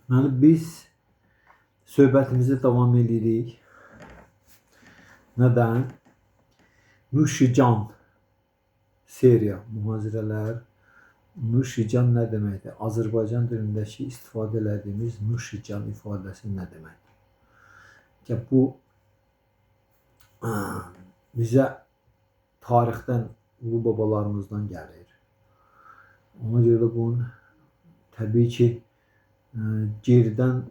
Yani biz söhbətimizi davam edirik. Nədən? Nuşican seriya mühazirələr. Nuşican nə deməkdir? Azərbaycan dilindəki istifadə etdiyimiz nuşican ifadəsi nə deməkdir? Ki bu bizə tarixdən, ulu babalarımızdan gəlir. Ona görə də bunun təbii ki geridən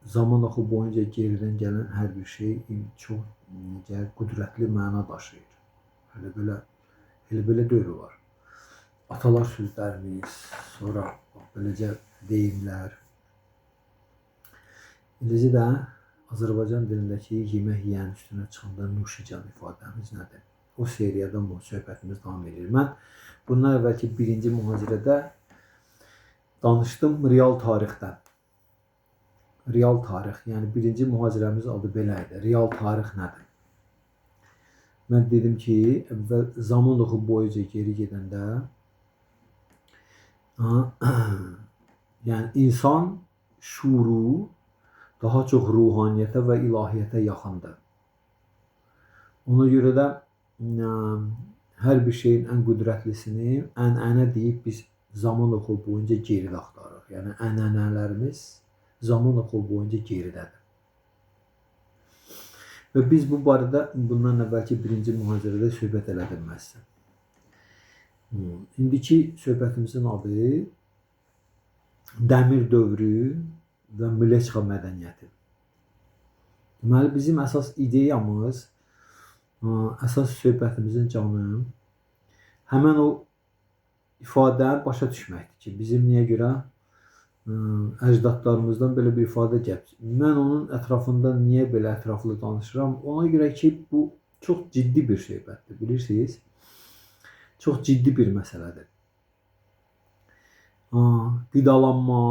zaman oxu boyunca geridən gələn hər bir şey çox qüdrətli məna daşıyır. Elə belə dövr var. Atalar sözlərimiz, sonra beləcə deyimlər. Eləcə də Azərbaycan dilindəki yemək yeyən üstünə çıxanda nuşican ifadəmiz nədir? O seriyadan bu söhbətimiz davam edir. Mən bundan əvvəlki birinci mühazirədə danışdım real tarixdən. Real tarix, yəni birinci mühazirəmiz adı belə idi. Real tarix nədir? Mən dedim ki, əvvəl zaman oxu boyunca geri gedəndə yəni insan şuuru daha çox ruhaniyyətə və ilahiyyətə yaxındır. Ona görə də hər bir şeyin ən qüdrətlisini ənənə deyib biz zaman oxu boyunca geridə axtarırıq. Yəni ənənələrimiz zaman oxu boyunca geridədir. Və biz bu barədə bundan əvvəlki birinci mühazirədə söhbət elədim məsələn. İndiki söhbətimizin adı Dəmir dövrü və Mleçxa mədəniyyəti. Deməli, bizim əsas ideyamız, əsas söhbətimizin canı həmən o ifadəni başa düşməkdir ki, bizim niyə görə əcdadlarımızdan belə bir ifadə gəlib. Mən onun ətrafında niyə belə ətraflı danışıram? Ona görə ki, bu çox ciddi bir söhbətdir, bilirsiniz? Çox ciddi bir məsələdir. Qidalanma,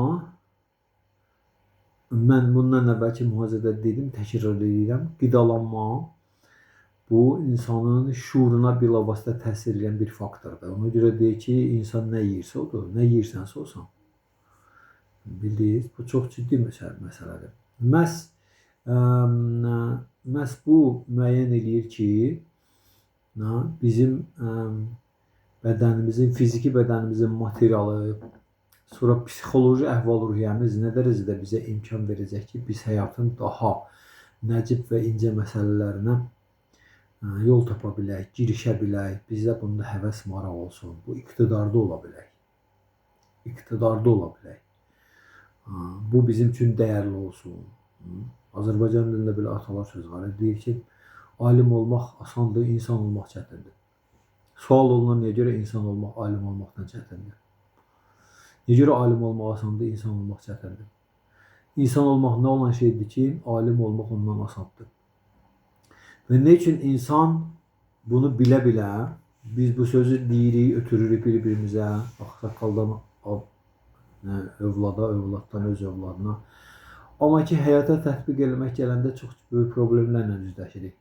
mən bundan əvvəlki mühazirədə dedim, təkrar edirəm. Qidalanma bu insanın şuuruna bilavasitə təsir edən bir faktordur. Ona görə deyir ki, insan nə yeyirsə odur, nə yeyirsənsə olsan. Bildiniz, bu çox ciddi məsələdir. Məhz bu müəyyən edir ki, bizim bədənimizin, fiziki bədənimizin materialı, sonra psixoloji əhval-ruhiyyəmiz nə dərəcədə bizə imkan verəcək ki, biz həyatın daha nəcib və incə məsələlərinə yol tapa bilək, girişə bilək, bizdə bunda həvəs, maraq olsun, bu iqtidarda ola bilək. İqtidarda ola bilək. Bu bizim üçün dəyərli olsun. Azərbaycan dilində belə atalar söz var. Deyir ki, alim olmaq asandır, insan olmaq çətindir. Sual olunur, niyə görə insan olmaq alim olmaqdan çətindir? Niyə görə alim olmaq asandır, insan olmaq çətindir? İnsan olmaq nə olan şeydir ki, alim olmaq ondan asandır. Və nə üçün insan bunu bilə-bilə, biz bu sözü deyirik, ötürürük bir-birimizə, saqqaldan övlada, övladdan öz övladına. Amma ki, həyata tətbiq eləmək gələndə çox böyük problemlərlə üzləşirik.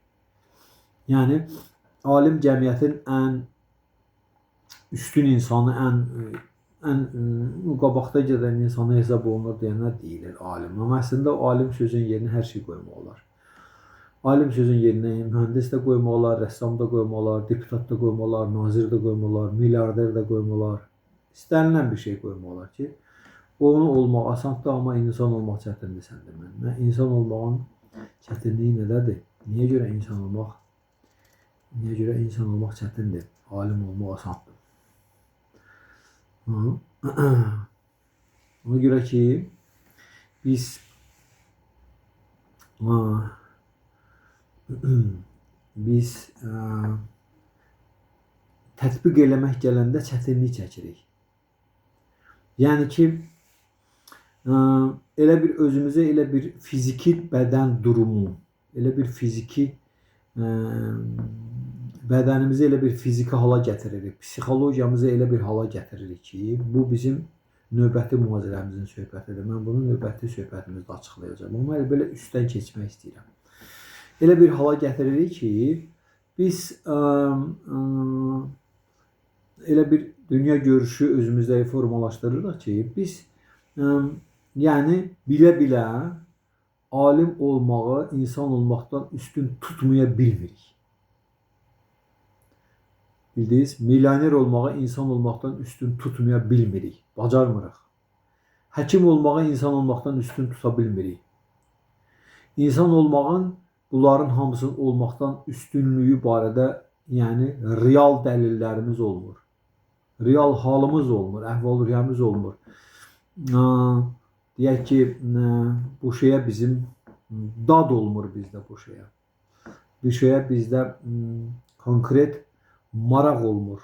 Yəni, alim cəmiyyətin ən üstün insanı, ən qabaqda gedən insanı hesab olunur deyənlər deyilir alim. Amma əslində alim sözün yerinə hər şey qoymaq olar. Alim sözün yerinə mühəndis də qoymaq olar, rəssam da qoymaq olar, deputat da qoymaq olar, nazir də qoymaq olar, milyarder də qoymaq olar. İstənilən bir şey qoymaq olar ki, onu olmaq asandır, amma insan olmaq çətindir səndə mən. İnsan olmağın çətinliyi nədədir? Niyə görə insan olmaq çətindir? Alim olmaq asandır. Ona görə ki, biz tətbiq eləmək gələndə çətinlik çəkirik. Yəni ki, elə bir özümüzə elə bir fiziki bədən durumu, elə bir fiziki bədənimizi elə bir fiziki hala gətiririk, psixologiyamızı elə bir hala gətiririk ki, bu bizim növbəti mühazirəmizin söhbətidir. Mən bunu növbəti söhbətimizdə açıqlayacağım. Amma elə belə üstdən keçmək istəyirəm. Elə bir hala gətiririk ki, biz elə bir dünya görüşü özümüzdə formalaşdırırıq ki, biz Yəni bilə-bilə alim olmağı insan olmaqdan üstün tutmaya bilmirik. Bildiniz, milyoner olmağı insan olmaqdan üstün tutmaya bilmirik. Bacarmırıq. Həkim olmağı insan olmaqdan üstün tuta bilmirik. İnsan olmağın bunların hamısının olmaqdan üstünlüyü barədə yəni real dəlillərimiz olmur. Real halımız olmur, əhval-ruhiyyəmiz olmur. Deyək ki, bu şeyə bizim dad olmur bizdə bu şeyə. Bu şeyə bizdə konkret maraq olmur,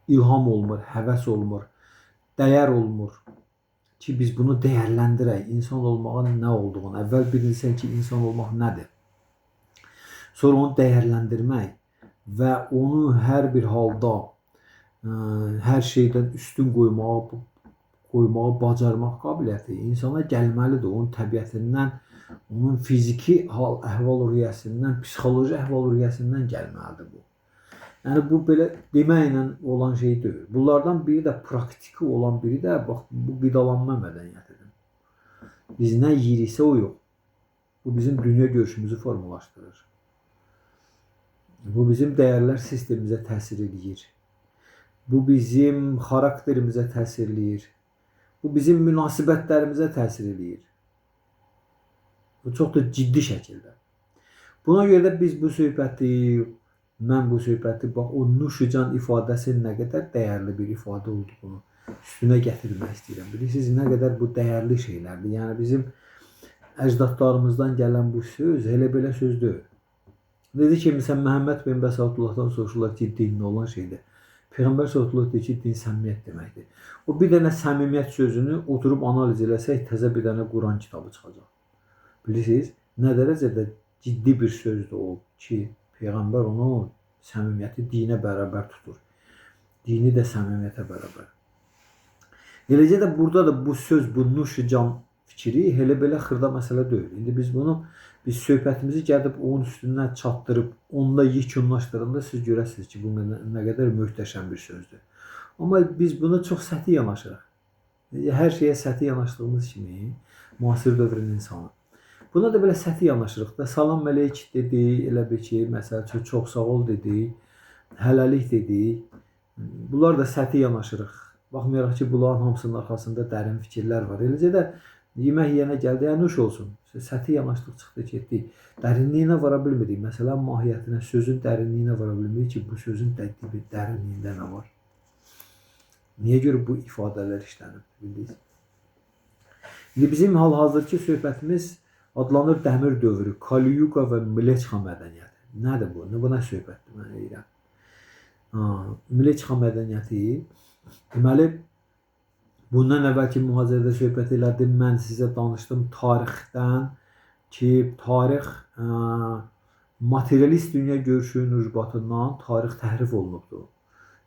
ilham olmur, həvəs olmur, dəyər olmur ki, biz bunu dəyərləndirək. İnsan olmağın nə olduğunu, əvvəl bilirsən ki, insan olmaq nədir? Sonra onu dəyərləndirmək və onu hər bir halda hər şeydən üstün qoymağı bacarmaq qabiliyyəti insana gəlməlidir. Onun təbiətindən, onun fiziki əhval-ruhiyyəsindən, psixoloji əhval-ruhiyyəsindən gəlməlidir bu. Yəni bu belə deməklə olan şey deyil. Bunlardan biri də praktiki olan biri də bax bu qidalanma mədəniyyətidir. Biz nə yeyiriksə o yox. Bu bizim dünya görüşümüzü formalaşdırır. Bu bizim dəyərlər sistemimizə təsir edir. Bu bizim xarakterimizə təsir edir. Bu bizim münasibətlərimizə təsir edir. Bu çox da ciddi şəkildə. Buna görə də biz bu söhbəti, mən bu söhbəti, bax o nuşucan ifadəsinin nə qədər dəyərli bir ifadə olduğunu üstünə gətirmək istəyirəm. Bilirsiniz, nə qədər bu dəyərli şeylərdir. Yəni bizim əcdadlarımızdan gələn bu söz elə belə söz deyil. Dedi ki, məsələn, Məhəmməd bin Bəsadullahdan soruşurlar ki, din nə olan şeydir? Peyğəmbər sallallahu deyir ki, din səmimiyyət deməkdir. O bir dənə səmimiyyət sözünü oturub analiz eləsək, təzə bir dənə Quran kitabı çıxacaq. Bilirsiniz, nə dərəcədə ciddi bir sözdür o ki, Peyğəmbər onu səmimiyyəti dinə bərabər tutur. Dini də səmimiyyətə bərabər. Eləcə də burada da bu söz, bu nuşucan fikri elə belə xırda məsələ deyil. İndi biz söhbətimizi gəlib onun üstündən çatdırıb, onda yekunlaşdıranda siz görəsiniz ki, bu nə qədər möhtəşəm bir sözdür. Amma biz buna çox səthi yanaşırıq. Hər şeyə səthi yanaşdığımız kimi müasir dövrün insanı. Buna da belə səthi yanaşırıq da, salam məleyk dedik, elə bir ki, məsəl üçün çox sağ ol dedik, hələlik dedik. Bunlar da səthi yanaşırıq. Baxmayaraq ki, bunların hamısının arxasında dərin fikirlər var. Eləcə də yemək yiyənə gəldi, nuş olsun. Səthi yanaşdıq, çıxdı, getdik. Dərinliyinə vara bilmirik. Məsələn, mahiyyətinə, sözün dərinliyinə vara bilmirik ki, bu sözün dərinliyində nə var? Niyə görə bu ifadələr işlənib, bildiniz? İndi bizim hal-hazırki söhbətimiz adlanır dəmir dövrü, Kali-Yuga və Mleçxa mədəniyyəti. Nədir bu? Bu nə söhbətdir, mən deyirəm. Mleçxa mədəniyyəti, deməli, bundan əvvəlki mühazirədə söhbət elədim, mən sizə danışdım tarixdən ki, tarix materialist dünya görüşünün ucbatından tarix təhrif olunubdur.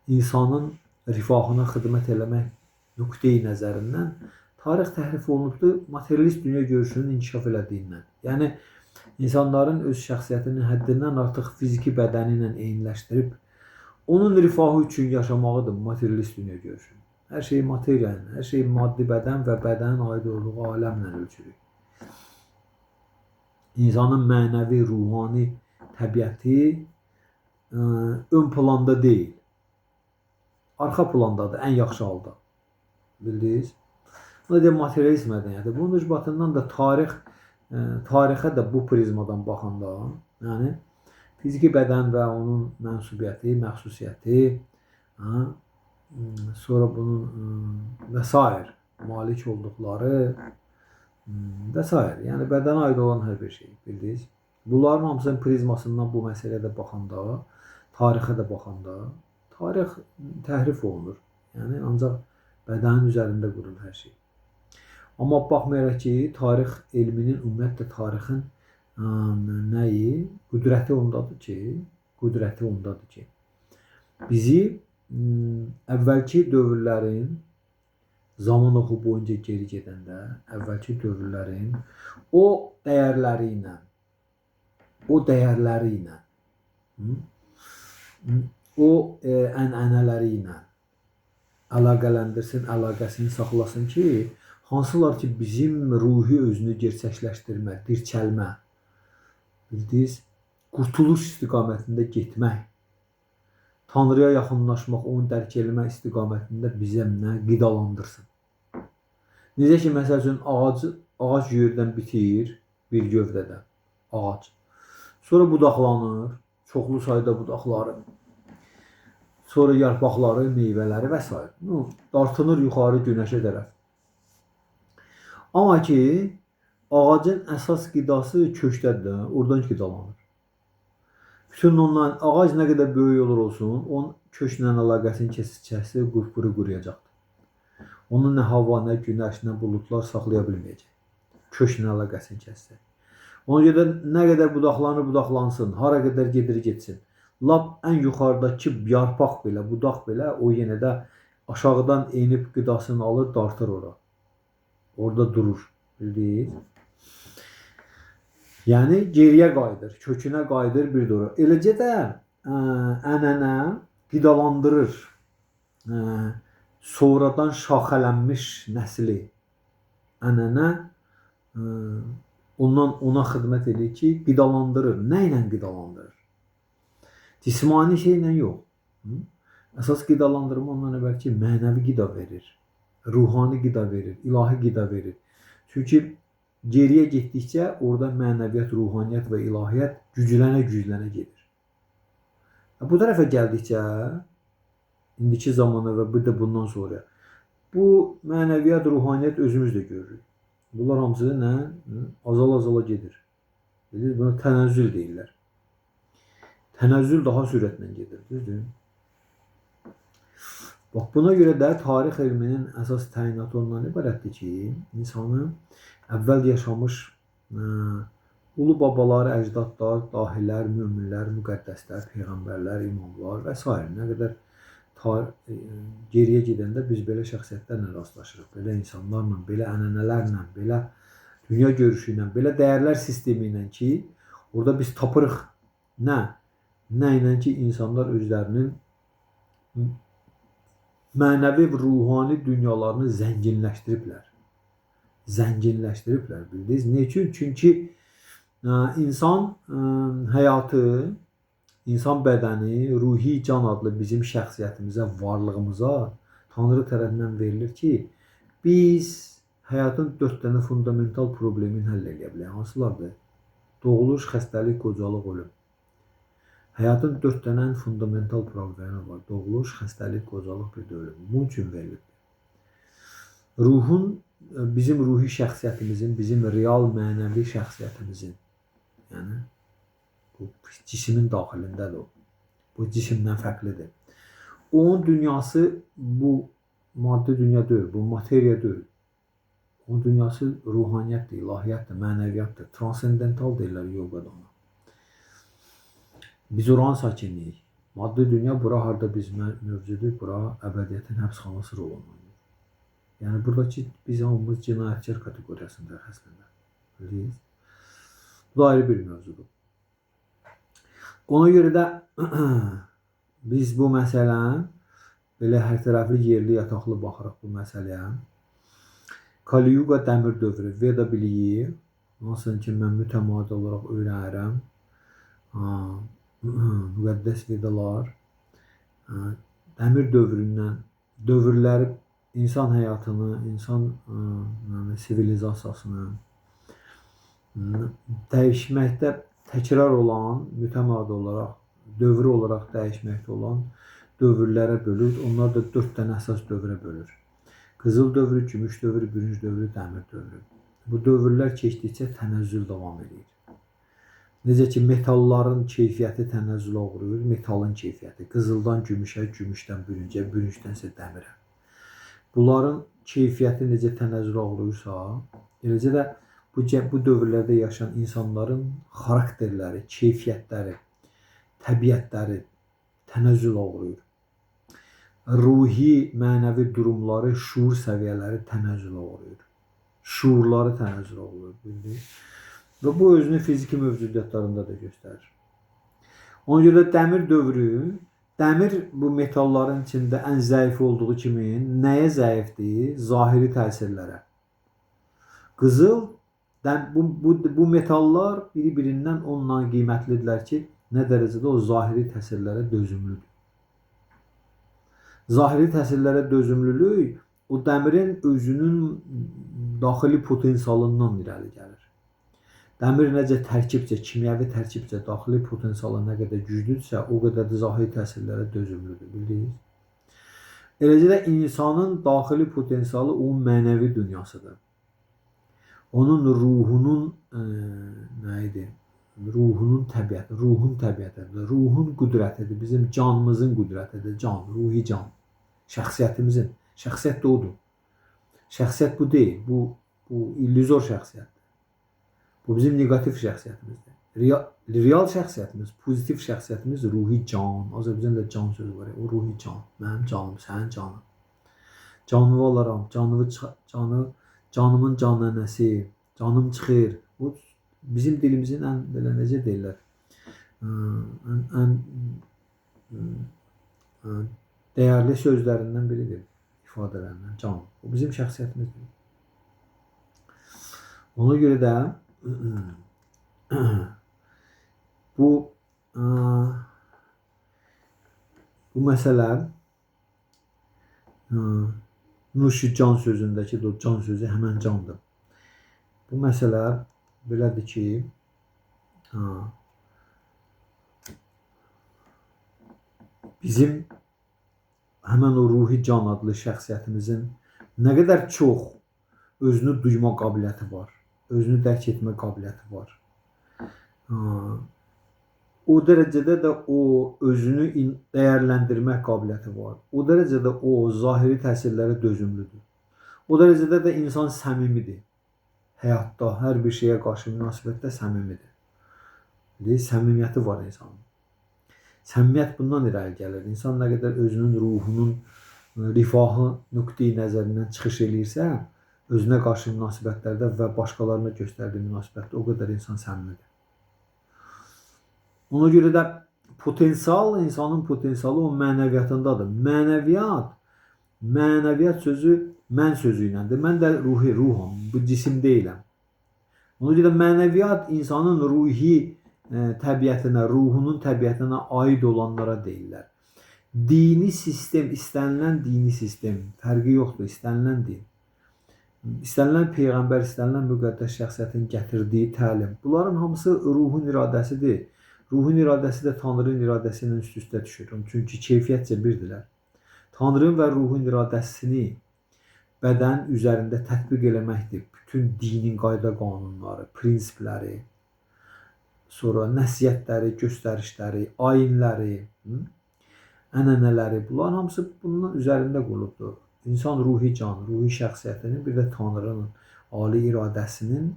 İnsanın rifahına xidmət eləmək nöqteyi nəzərindən tarix təhrif olunubdur materialist dünya görüşünün inkişaf elədiyindən. Yəni, insanların öz şəxsiyyətinin həddindən artıq fiziki bədəni ilə eyniləşdirib, onun rifahı üçün yaşamağıdır materialist dünya görüşü. Hər şey materiya, hər şey maddi bədən və bədənin aid olduğu aləmlə ölçülür. İnsanın mənəvi, ruhani təbiəti ön planda deyil. Arxa plandadır, ən yaxşı halda. Bildiniz? Bu da materialist mədəniyyəti. Bunun ucbatından da tarixə də bu prizmadan baxanda, yəni fiziki bədən və onun mənsubiyyəti, məxsusiyyəti, sonra bunun və s. malik olduqları və s. Yəni bədənə aid olan hər bir şey, bildiniz. Bunların hamısının prizmasından bu məsələyə baxanda, tarixə də baxanda, tarix təhrif olunur. Yəni ancaq bədənin üzərində qurur hər şey. Amma baxmayaraq ki, tarix elminin, ümumiyyətlə tarixin nəyi? Qüdrəti ondadır ki, bizi əvvəlki dövrlərin zaman oxu boyunca geri gedəndə, əvvəlki dövrlərin o dəyərləri ilə, o ənənələri ilə əlaqələndirsin, əlaqəsini saxlasın ki, hansılar ki bizim ruhi özünü gerçəkləşdirmə, dirçəlmə, bildiniz, qurtuluş istiqamətində getmək, Tanrıya yaxınlaşmaq, onu dərk eləmək istiqamətində bizə nə qidalandırsın. Necə ki, məsəl üçün, ağac yerdən bitir, bir gövdədə, ağac. Sonra budaqlanır, çoxlu sayda budaqları, sonra yarpaqları, meyvələri və s. Dartınır yuxarı günəşə tərəf. Amma ki, ağacın əsas qidası kökdədir, oradan qidalanır. Bütün ondan ağac nə qədər böyük olur olsun, onun köklə əlaqəsini kəssə, quru quruyacaqdır. Onu nə hava, nə günəş, nə buludlar saxlaya bilməyəcək. Köklə əlaqəsini kəssə. Ona görə nə qədər budaqlansın, hara qədər gedir getsin. Lap ən yuxarıdakı yarpaq belə, budaq belə, o yenə də aşağıdan enib qidasını alır, dartır ora. Orada durur, bildiniz? Yəni geriyə qayıdır, kökünə qayıdır bir doğru. Eləcə də ənənə qidalandırır sonradan şaxələnmiş nəsli. Ənənə ona xidmət edir ki, qidalandırır. Nə ilə qidalandırır? Cismani şeylə yox. Əsas qidalandırma ondan əvvəl ki, mənəvi qida verir, ruhani qida verir, ilahi qida verir. Çünki geriyə getdikcə orada mənəviyyat, ruhaniyyət və ilahiyyət güclənə gedir. Bu tərəfə gəldikcə, indiki zamanda və bir də bundan sonra, bu mənəviyyat, ruhaniyyət özümüz də görürük. Bunlar hamısı nə? Azala gedir. Buna tənəzzül deyirlər. Tənəzzül daha sürətlə gedir, düzdür? Bax, buna görə də tarix elminin əsas təyinatı ondan ibarətdir ki, insanı əvvəl yaşamış ulu babalar, əcdadlar, dahilər, möminlər, müqəddəslər, peyğəmbərlər, imamlar və s. Nə qədər geriyə gedəndə biz belə şəxsiyyətlərlə rastlaşırıq, belə insanlarla, belə ənənələrlə, belə dünya görüşü ilə, belə dəyərlər sistemi ilə ki, orada biz tapırıq nə? Nə ilə ki, insanlar özlərinin mənəvi, ruhani dünyalarını zənginləşdiriblər. Bildiniz? Ne üçün? Çünki insan həyatı, insan bədəni, ruhi can adlı bizim şəxsiyyətimizə, varlığımıza Tanrı tərəfindən verilir ki, biz həyatın 4 dənə fundamental problemini həll edə bilək. Hansılardır? Doğuluş, xəstəlik, qocalıq, ölüm. Həyatın 4 dənə fundamental problemi var. Doğuluş, xəstəlik, qocalıq, bir də ölüm. Bunun üçün verilir. Ruhun, bizim ruhi şəxsiyyətimizin, bizim real mənəvi şəxsiyyətimizin, yəni bu cismin daxilindədir o. Bu cisimdən fərqlidir. Onun dünyası bu maddi dünya deyil, bu materiya deyil. Onun dünyası ruhaniyyətdir, ilahiyyətdir, mənəviyyatdır, transendental deyirlər yoqada ona. Biz oranın sakinliyik. Maddi dünya bura harda biz mövcuduq, bura əbədiyyətin həbsxanası rolunu oynayır. Yəni buradakı biz hamımız cinayətkar kateqoriyasında əslində. Bilirsiniz? Bu da ayrı bir mövzudur. Ona görə də biz bu məsələni belə hər tərəfli yerli yataqlı baxırıq bu məsələyə. Kali Yuga dəmir dövrü Veda biliyi, nasıl ki mən mütəmadi olaraq öyrənirəm. Müqəddəs vedalar dəmir dövründən dövrləri insan həyatını, insan sivilizasiyasını dəyişməkdə təkrar olan, mütəmadi olaraq, dövrü olaraq dəyişməkdə olan dövrlərə bölür. Onlar da 4 dənə əsas dövrə bölür. Qızıl dövrü, gümüş dövrü, bürünc dövrü, dəmir dövrü. Bu dövrlər keçdikcə tənəzzül davam edir. Necə ki, metalların keyfiyyəti tənəzzülə uğrayır, metalın keyfiyyəti. Qızıldan gümüşə, gümüşdən bürüncə, bürüncdənsə dəmirə. Bunların keyfiyyəti necə tənəzzülə uğrayırsa, eləcə də bu dövrlərdə yaşayan insanların xarakterləri, keyfiyyətləri, təbiətləri tənəzzülə uğrayır. Ruhi, mənəvi durumları, şuur səviyyələri tənəzzülə uğrayır. Şuurları tənəzzülə uğrayır. Və bu özünü fiziki mövcudiyyatlarında da göstərir. Ona görə dəmir dövrü, dəmir bu metalların içində ən zəif olduğu kimi nəyə zəifdir? Zahiri təsirlərə. Qızıl, bu metallar biri-birindən ondan qiymətlidirlər ki, nə dərəcədə o zahiri təsirlərə dözümlüdür. Zahiri təsirlərə dözümlülük o dəmirin özünün daxili potensialından irəli gəlir. Dəmir necə tərkibcə, kimyəvi tərkibcə daxili potensialı nə qədər güclüdürsə, o qədər də zahiri təsirlərə dözümlüdür, bildiniz? Eləcə də insanın daxili potensialı onun mənəvi dünyasıdır. Onun ruhunun nə idi? Ruhun təbiətidir, ruhun qüdrətidir, bizim canımızın qüdrətidir, can, ruhi can, şəxsiyyətimizin, şəxsiyyət də odur. Şəxsiyyət bu deyil, bu illüzor şəxsiyyətdir. Bu bizim negativ şəxsiyyətimizdir. Real şəxsiyyətimiz, pozitiv şəxsiyyətimiz ruhi can, Azərbaycanda can sözü var, o ruhi can, mənim canım, sənin canın. Canlı olaram, canımın canlənəsi, canım çıxır. Bu bizim dilimizin ən belə necə deyirlər? Ən dəyərli sözlərindən biridir, ifadələrindən can. Bu bizim şəxsiyyətimizdir. Ona görə də bu məsələ Nuşi can sözündəki o can sözü həmən candır. Bu məsələ belədir ki, bizim həmən o ruhi can adlı şəxsiyyətimizin nə qədər çox özünü duyma qabiliyyəti var, özünü dərk etmə qabiliyyəti var. O dərəcədə də o özünü dəyərləndirmə qabiliyyəti var. O dərəcədə o zahiri təsirlərə dözümlüdür. O dərəcədə də insan səmimidir. Həyatda, hər bir şeyə qarşı münasibətdə səmimidir. Səmimiyyəti var insanın. Səmimiyyət bundan irəli gəlir. İnsan nə qədər özünün ruhunun rifahı nöqteyi nəzərindən çıxış eləyirsə, özünə qarşı münasibətlərdə və başqalarına göstərdiyi münasibətdə o qədər insan səmimidir. Ona görə də potensial, insanın potensialı o mənəviyyatındadır. Mənəviyyat sözü mən sözü iləndir. Mən də ruham, bu cisim deyiləm. Ona görə mənəviyyat insanın ruhi təbiətinə, ruhunun təbiətinə aid olanlara deyirlər. Dini sistem, istənilən dini sistem, fərqi yoxdur, istənilən din. İstənilən peyğəmbər, istənilən müqəddəs şəxsiyyətin gətirdiyi təlim. Bunların hamısı ruhun iradəsidir. Ruhun iradəsi də Tanrının iradəsi ilə üst-üstə düşür. Çünki keyfiyyətcə birdirlər. Tanrının və ruhun iradəsini bədən üzərində tətbiq eləməkdir. Bütün dinin qayda qanunları, prinsipləri, sonra nəsiyyətləri, göstərişləri, ayinləri, ənənələri, bunların hamısı bunun üzərində qurulubdur. İnsan ruhi can, ruhi şəxsiyyətinin, bir də Tanrının ali iradəsinin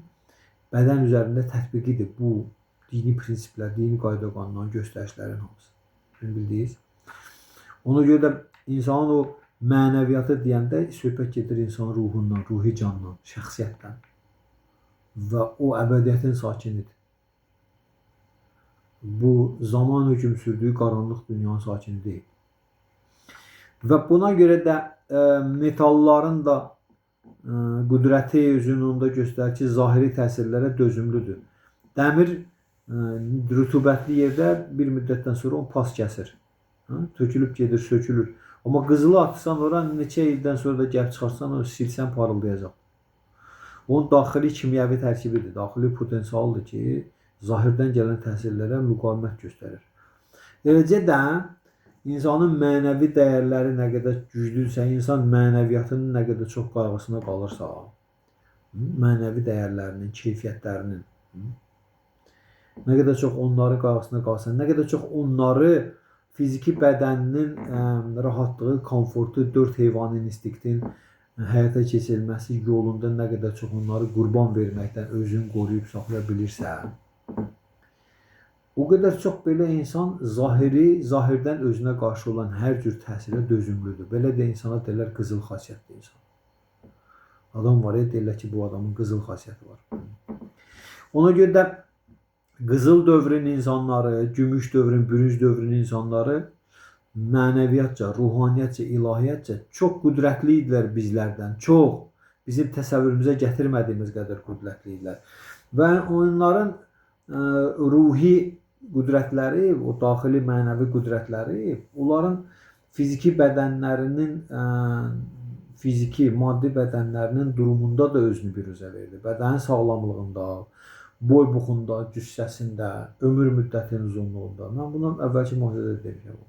bədən üzərində tətbiqidir bu dini prinsiplər, dini qayda qanunların, göstərişlərin hamısı. Bildiniz? Ona görə də insanın o mənəviyyatı deyəndə söhbət gedir insanın ruhundan, ruhi candan, şəxsiyyətdən və o əbədiyyətin sakinidir. Bu zaman hökm sürdüyü qaranlıq dünyanın sakini deyil. Və buna görə də metalların da qüdrəti özünün onda göstərir ki, zahiri təsirlərə dözümlüdür. Dəmir rütubətli yerdə bir müddətdən sonra o pas kəsir. Tökülüb gedir, sökülür. Amma qızılı atırsan ora, neçə ildən sonra da gəlib çıxarsan, o silsən parıldayacaq. Onun daxili kimyəvi tərkibidir, daxili potensialdır ki, zahirdən gələn təsirlərə müqavimət göstərir. Eləcə də insanın mənəvi dəyərləri nə qədər güclüdürsə, insan mənəviyyatının nə qədər çox qayğısına qalırsa, mənəvi dəyərlərinin, keyfiyyətlərinin, nə qədər çox onları qayğısına qalsan, nə qədər çox onları fiziki bədəninin rahatlığı, komfortu, 4 heyvani instinktin həyata keçirilməsi yolunda nə qədər çox onları qurban verməkdən özünü qoruyub saxlaya bilirsə, o qədər çox belə insan zahirdən özünə qarşı olan hər cür təsirə dözümlüdür. Belə də insana deyirlər qızıl xasiyyətli insan. Adam var, deyirlər ki, bu adamın qızıl xasiyyəti var. Ona görə də qızıl dövrün insanları, gümüş dövrün, bürünc dövrün insanları mənəviyyatca, ruhaniyyətcə, ilahiyyətcə çox qüdrətli idilər bizlərdən, çox. bizim təsəvvürümüzə gətirmədiyimiz qədər qüdrətlidirlər. Və onların ruhi qüdrətləri, o daxili mənəvi qüdrətləri, onların fiziki bədənlərinin, fiziki, maddi bədənlərinin durumunda da özünü biruzə verir. Bədənin sağlamlığında, boy buxunda, cüssəsində, ömür müddətinin uzunluğunda. Mən bunu əvvəlki mühazirədə demişəm.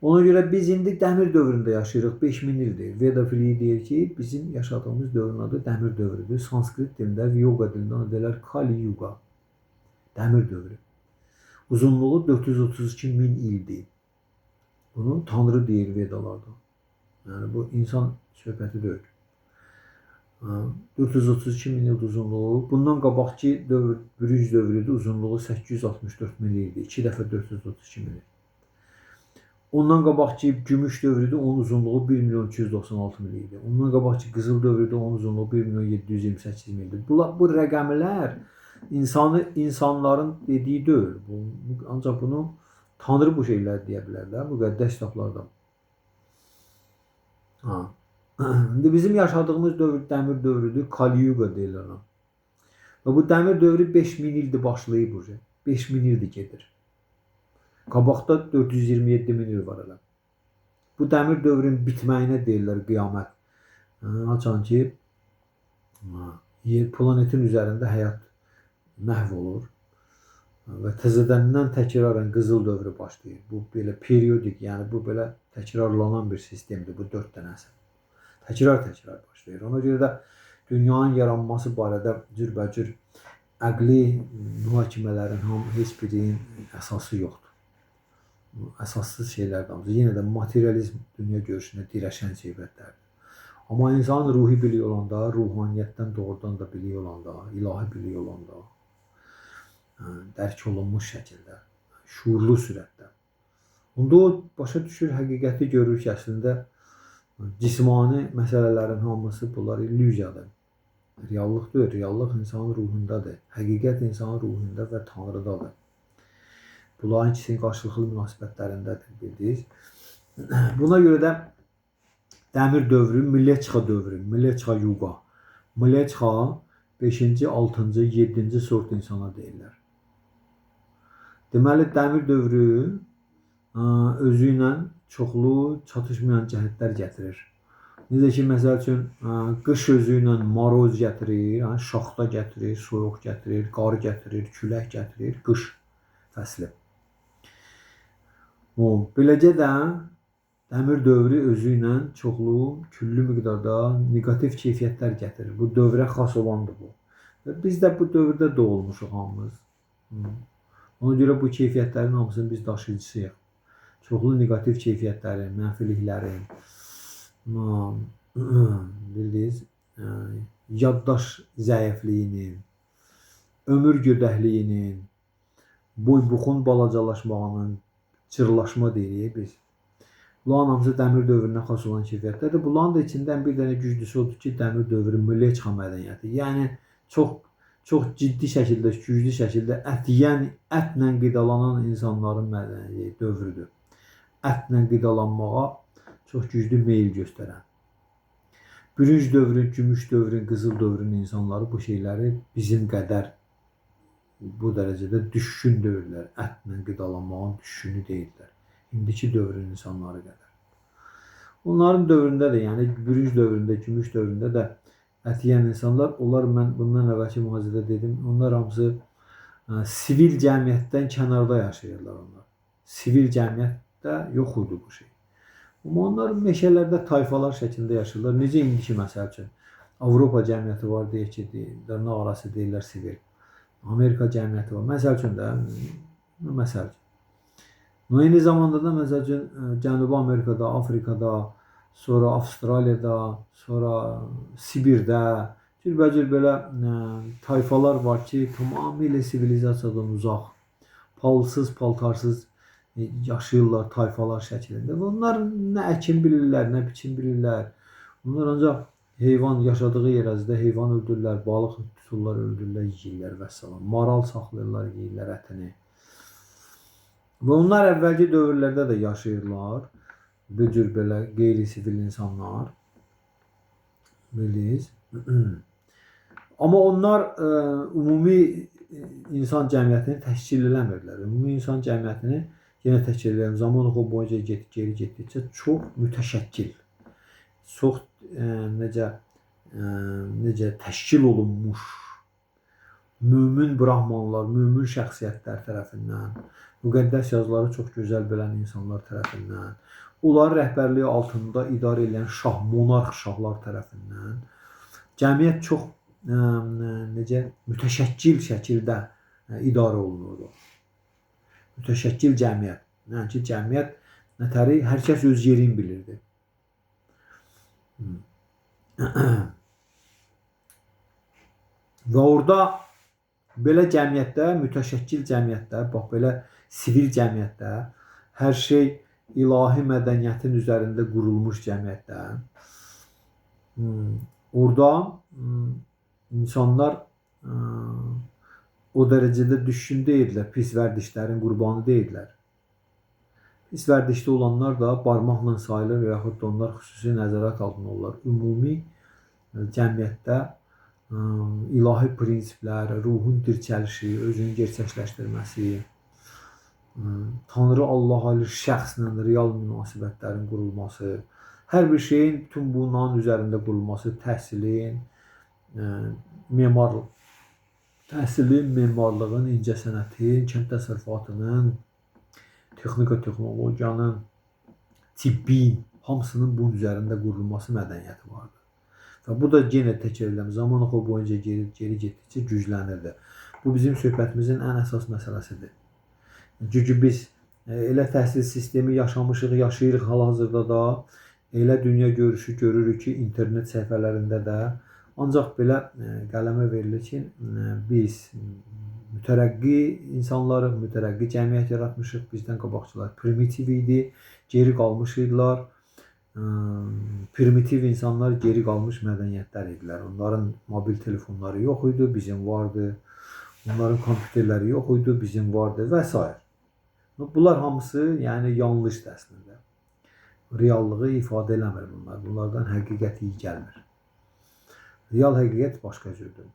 Ona görə biz indi dəmir dövründə yaşayırıq, 5000 ildir. Veda fili deyir ki, bizim yaşadığımız dövrün adı dəmir dövrüdür. Sanskrit dilində, yoga dilində ona deyirlər Kali Yuga. Dəmir dövrü. Uzunluğu 432 min ildir. Bunu Tanrı deyir Vedalarda. Yəni bu insan söhbəti deyil. 432 min il uzunluğu. Bundan qabaqki dövr, bürüc dövrüdür. Uzunluğu 864 min ildir. 2 dəfə 432 min il. Ondan qabaqki gümüş dövrüdür. Onun uzunluğu 1 milyon 296 min ildir. Ondan qabaqki qızıl dövrüdür. Onun uzunluğu 1 milyon 728 min ildir. Bu rəqəmlər insanların dediyi deyil. Ancaq bunu Tanrı bu şeylər deyə bilər də, müqəddəs kitablardan. İndi bizim yaşadığımız dövr dəmir dövrüdür, Kali Yuga deyirlər ona. Və bu dəmir dövrü 5000 ildir başlayıb bu. 5000 ildir gedir. Qabaqda 427 min il var elə. Bu dəmir dövrün bitməyinə deyirlər qiyamət. Açan ki, planetin üzərində həyat məhv olur. Və təzədəndən təkrarən qızıl dövrü başlayır. Bu belə periodik, yəni bu belə təkrarlanan bir sistemdir. Bu 4 dənəsi. Təkrar başlayır. Ona görə də dünyanın yaranması barədə cürbəcür əqli mühakimələrin heç birinin əsası yoxdur. Əsassız şeylərdən. Yenə də materializm dünya görüşünə dirəşən söhbətlərdir. Amma insanın ruhi biliyi olanda, ruhaniyyətdən doğrudan da biliyi olanda, ilahi biliyi olanda, dərk olunmuş şəkildə, şuurlu sürətdə. Onda o başa düşür, həqiqəti görür ki, əslində cismani məsələlərin hamısı bunlar illüziyadır. Reallıq deyil, reallıq insanın ruhundadır. Həqiqət insanın ruhunda və Tanrıdadır. Bunların ikisinin qarşılıqlı münasibətlərindədir, bildiniz. Buna görə də dəmir dövrü, Mleczka dövrü, Mleczka Yuga, Mleczka 5-ci, 6-cı, 7-ci sort insana deyirlər. Deməli, dəmir dövrü özü ilə çoxlu çatışmayan cəhətlər gətirir. Necə ki, məsəl üçün, qış özü ilə maroz gətirir, şaxta gətirir, soyuq gətirir, qar gətirir, külək gətirir, qış fəsli. Beləcə də dəmir dövrü özü ilə çoxlu, küllü miqdarda negativ keyfiyyətlər gətirir. Bu dövrə xas olandır bu. Və biz də bu dövrdə doğulmuşuq hamımız. Ona görə bu keyfiyyətlərin hamısının biz daşıyıcısıyıq. Çoxlu negativ keyfiyyətlərin, mənfiliklərin, bildiniz, yaddaş zəifliyinin, ömür gödəkliyinin, boy-buxun balacalaşmağının, cırlaşma deyirik biz. Bunların hamısı dəmir dövrünə xas olan keyfiyyətlərdir. Bunların da içindən bir dənə güclüsü odur ki, dəmir dövrü Mleczka mədəniyyəti. Yəni, çox ciddi şəkildə, güclü şəkildə ət yeyən, ətlə qidalanan insanların mədəniyyəti dövrüdür. Ətlə qidalanmağa çox güclü meyil göstərən. Bürünc dövrün, gümüş dövrün, qızıl dövrün insanları bu şeyləri bizim qədər bu dərəcədə düşkün deyirlər. Ətlə qidalanmağın düşkünü deyirlər. İndiki dövrün insanları qədər. Onların dövründə də, yəni bürünc dövründə, gümüş dövründə də ət yeyən insanlar, onlar mən bundan əvvəlki mühazirədə dedim, onlar hamısı sivil cəmiyyətdən kənarda yaşayırlar onlar. Sivil cəmiyyətdə yox idi bu şey. Amma onlar meşələrdə tayfalar şəklində yaşayırlar. Necə indiki məsəl üçün Avropa cəmiyyəti var deyək ki, dırnaq arası deyirlər sivil. Amerika cəmiyyəti var. Məsəl üçün də, məsəl üçün. Eyni zamanda da məsəl üçün Cənubi Amerikada, Afrikada, sonra Avstraliyada, sonra Sibirdə cürbəcür belə tayfalar var ki, tamamilə sivilizasiyadan uzaq, palsız, paltarsız yaşayırlar tayfalar şəklində. Və onlar nə əkin bilirlər, nə biçim bilirlər. Onlar ancaq heyvan yaşadığı yer ərzində heyvan öldürürlər, balıq tuturlar, öldürürlər, yeyirlər və s. Maral saxlayırlar, yeyirlər ətini. Və onlar əvvəlki dövrlərdə də yaşayırlar. Bu cür belə qeyri-sivil insanlar. Bildiniz. Amma onlar ümumi insan cəmiyyətini təşkil eləmirlər. Ümumi insan cəmiyyətini yenə təkrar edirəm, zaman oxu boyunca geri getdikcə çox mütəşəkkil, çox necə təşkil olunmuş mömin brahmanlar, mömin şəxsiyyətlər tərəfindən, müqəddəs yazıları çox gözəl bilən insanlar tərəfindən, onların rəhbərliyi altında idarə edən şah, monarx şahlar tərəfindən cəmiyyət çox mütəşəkkil şəkildə idarə olunurdu. Mütəşəkkil cəmiyyət. Yəni ki, cəmiyyət nətəri hər kəs öz yerini bilirdi. Və orada belə cəmiyyətdə, mütəşəkkil cəmiyyətdə, bax belə sivil cəmiyyətdə, hər şey ilahi mədəniyyətin üzərində qurulmuş cəmiyyətdə, orada insanlar o dərəcədə düşkün deyildilər, pis vərdişlərin qurbanı deyildilər. Pis vərdişdə olanlar da barmaqla sayılır və yaxud da onlar xüsusi nəzarət altında olurlar. Ümumi cəmiyyətdə ilahi prinsiplər, ruhun dirçəlişi, özünü gerçəkləşdirməsi, Tanrı Allah ilə şəxslə real münasibətlərin qurulması, hər bir şeyin bütün bunların üzərində qurulması, təhsilin, memarlığın, incəsənətin, kənd təsərrüfatının, texnika texnologiyanın, tibbin, hamısının bunun üzərində qurulması mədəniyyəti vardır. Və bu da yenə təkrar edirəm, zaman oxu boyunca geri getdikcə güclənirdi. Bu bizim söhbətimizin ən əsas məsələsidir. Çünki biz elə təhsil sistemi yaşamışıq, yaşayırıq hal-hazırda da, elə dünya görüşü görürük ki, internet səhifələrində də, ancaq belə qələmə verilir ki, biz mütərəqqi insanlarıq, mütərəqqi cəmiyyət yaratmışıq, bizdən qabaqçılar primitiv idi, geri qalmış idilər. Primitiv insanlar geri qalmış mədəniyyətlər idilər. Onların mobil telefonları yox idi, bizim vardı. Onların kompüterləri yox idi, bizim vardı və s. Bunlar hamısı yəni yanlışdır əslində. Reallığı ifadə eləmir bunlar. Bunlardan həqiqət iyi gəlmir. Real həqiqət başqa cürdür.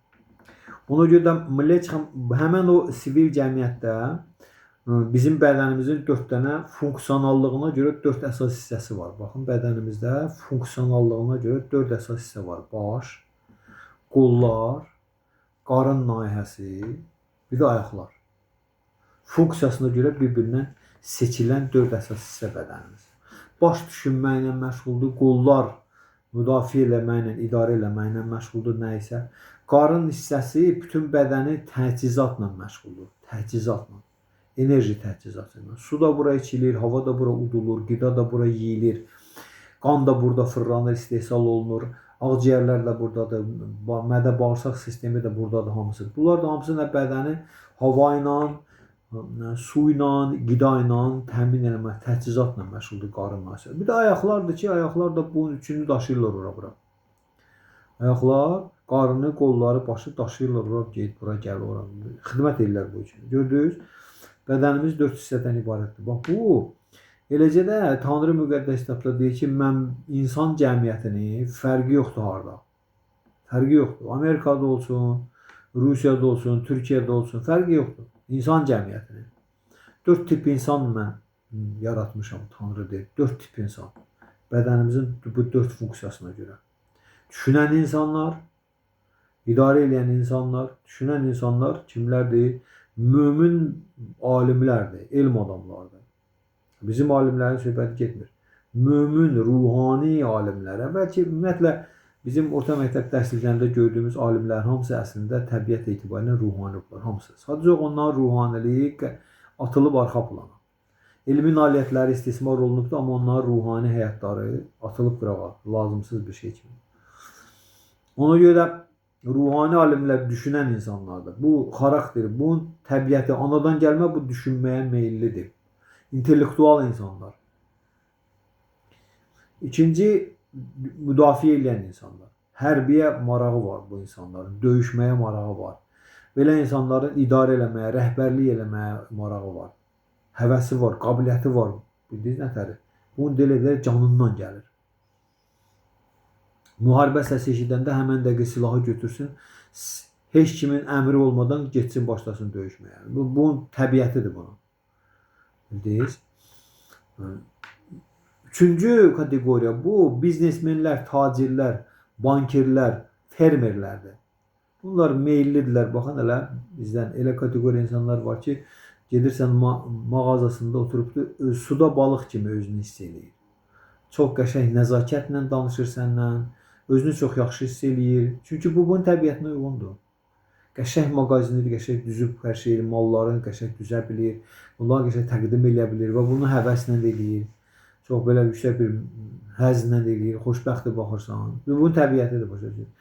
Ona görə də millət həmən o sivil cəmiyyətdə bizim bədənimizin 4 dənə funksionallığına görə 4 əsas hissəsi var. Baxın, bədənimizdə funksionallığına görə 4 əsas hissə var. Baş, qollar, qarın nahiyəsi, bir də ayaqlar. Funksiyasına görə bir-birindən seçilən 4 əsas hissə bədənimiz. Baş düşünməklə məşğuldur, qollar müdafiə eləməklə, idarə eləməklə məşğuldur, nə isə. Qarın hissəsi bütün bədəni təchizatla məşğuldur, təchizatla. Enerji təchizatı. Su da bura içilir, hava da bura udulur, qida da bura yeyilir, qan da burada fırlanır, istehsal olunur, ağciyərlər də buradadır, mədə-bağırsaq sistemi də buradadır hamısı. Bunlar da hamısı nə bədəni hava ilə, su ilə, qida ilə təmin eləmək, təchizatla məşğuldur qarın nahiyəsi. Bir də ayaqlardır ki, ayaqlar da bunun üçünü daşıyırlar ora-bura. Ayaqlar, qarını, qolları, başı daşıyırlar ora, gedib bura, gəl ora. Xidmət edirlər bu üçün. Gördünüz? Bədənimiz 4 hissədən ibarətdir. Bax, bu, eləcə də Tanrı müqəddəs kitabda deyir ki, insan cəmiyyətini fərqi yoxdur harada. Fərqi yoxdur. Amerikada olsun, Rusiyada olsun, Türkiyədə olsun, fərqi yoxdur. İnsan cəmiyyətini. 4 tip insan mən yaratmışam, Tanrı deyir. 4 tip insan. Bədənimizin bu 4 funksiyasına görə. Düşünən insanlar, idarə edən insanlar, düşünən insanlar kimlərdir? Mömin alimlərdir, elm adamlardır. Bizim alimlərin söhbəti getmir. Mömin, ruhani alimlərə və ki, ümumiyyətlə, bizim orta məktəb təhsillərində gördüyümüz alimlərin hamısı əslində təbiət etibarilə ruhanidirlər, hamısı. Sadəcə onların ruhaniliyi atılıb arxa plana. Elmi nailiyyətləri istismar olunubdur, amma onların ruhani həyatları atılıb qırağa, lazımsız bir şey kimi. Ona görə də ruhani alimlər düşünən insanlardır. Bu xarakteri, bunun təbiəti, anadan gəlmə bu düşünməyə meyillidir. İntellektual insanlar. İkinci, müdafiə edən insanlar. Hərbiyə marağı var bu insanların, döyüşməyə marağı var. Belə insanların idarə eləməyə, rəhbərlik eləməyə marağı var. Həvəsi var, qabiliyyəti var. Bildiniz nətəri? Bunu deyə canından gəlir. Müharibə səsi eşidəndə həmən dəqiqə silahı götürsün, heç kimin əmri olmadan getsin başlasın döyüşməyə. Bunun təbiətidir bunun. Bildiniz? Üçüncü kategoriya bu biznesmenlər, tacirlər, bankirlər, fermerlərdir. Bunlar meyillidirlər. Baxın elə bizdən elə kategoriya insanlar var ki, gedirsən mağazasında oturubdur, suda balıq kimi özünü hiss eləyir. Çox qəşəng nəzakətlə danışır səndən, özünü çox yaxşı hiss eləyir. Çünki bu bunun təbiətinə uyğundur. Qəşəng mağazini qəşəng düzüb hər şeyi, mallarını qəşəng düzə bilir. Bunları qəşəng təqdim edə bilir və bunu həvəslə eləyir. Çox belə yüksək bir həzlə eləyir, xoşbəxtdir baxırsan. Bunun təbiətidir başa düşün.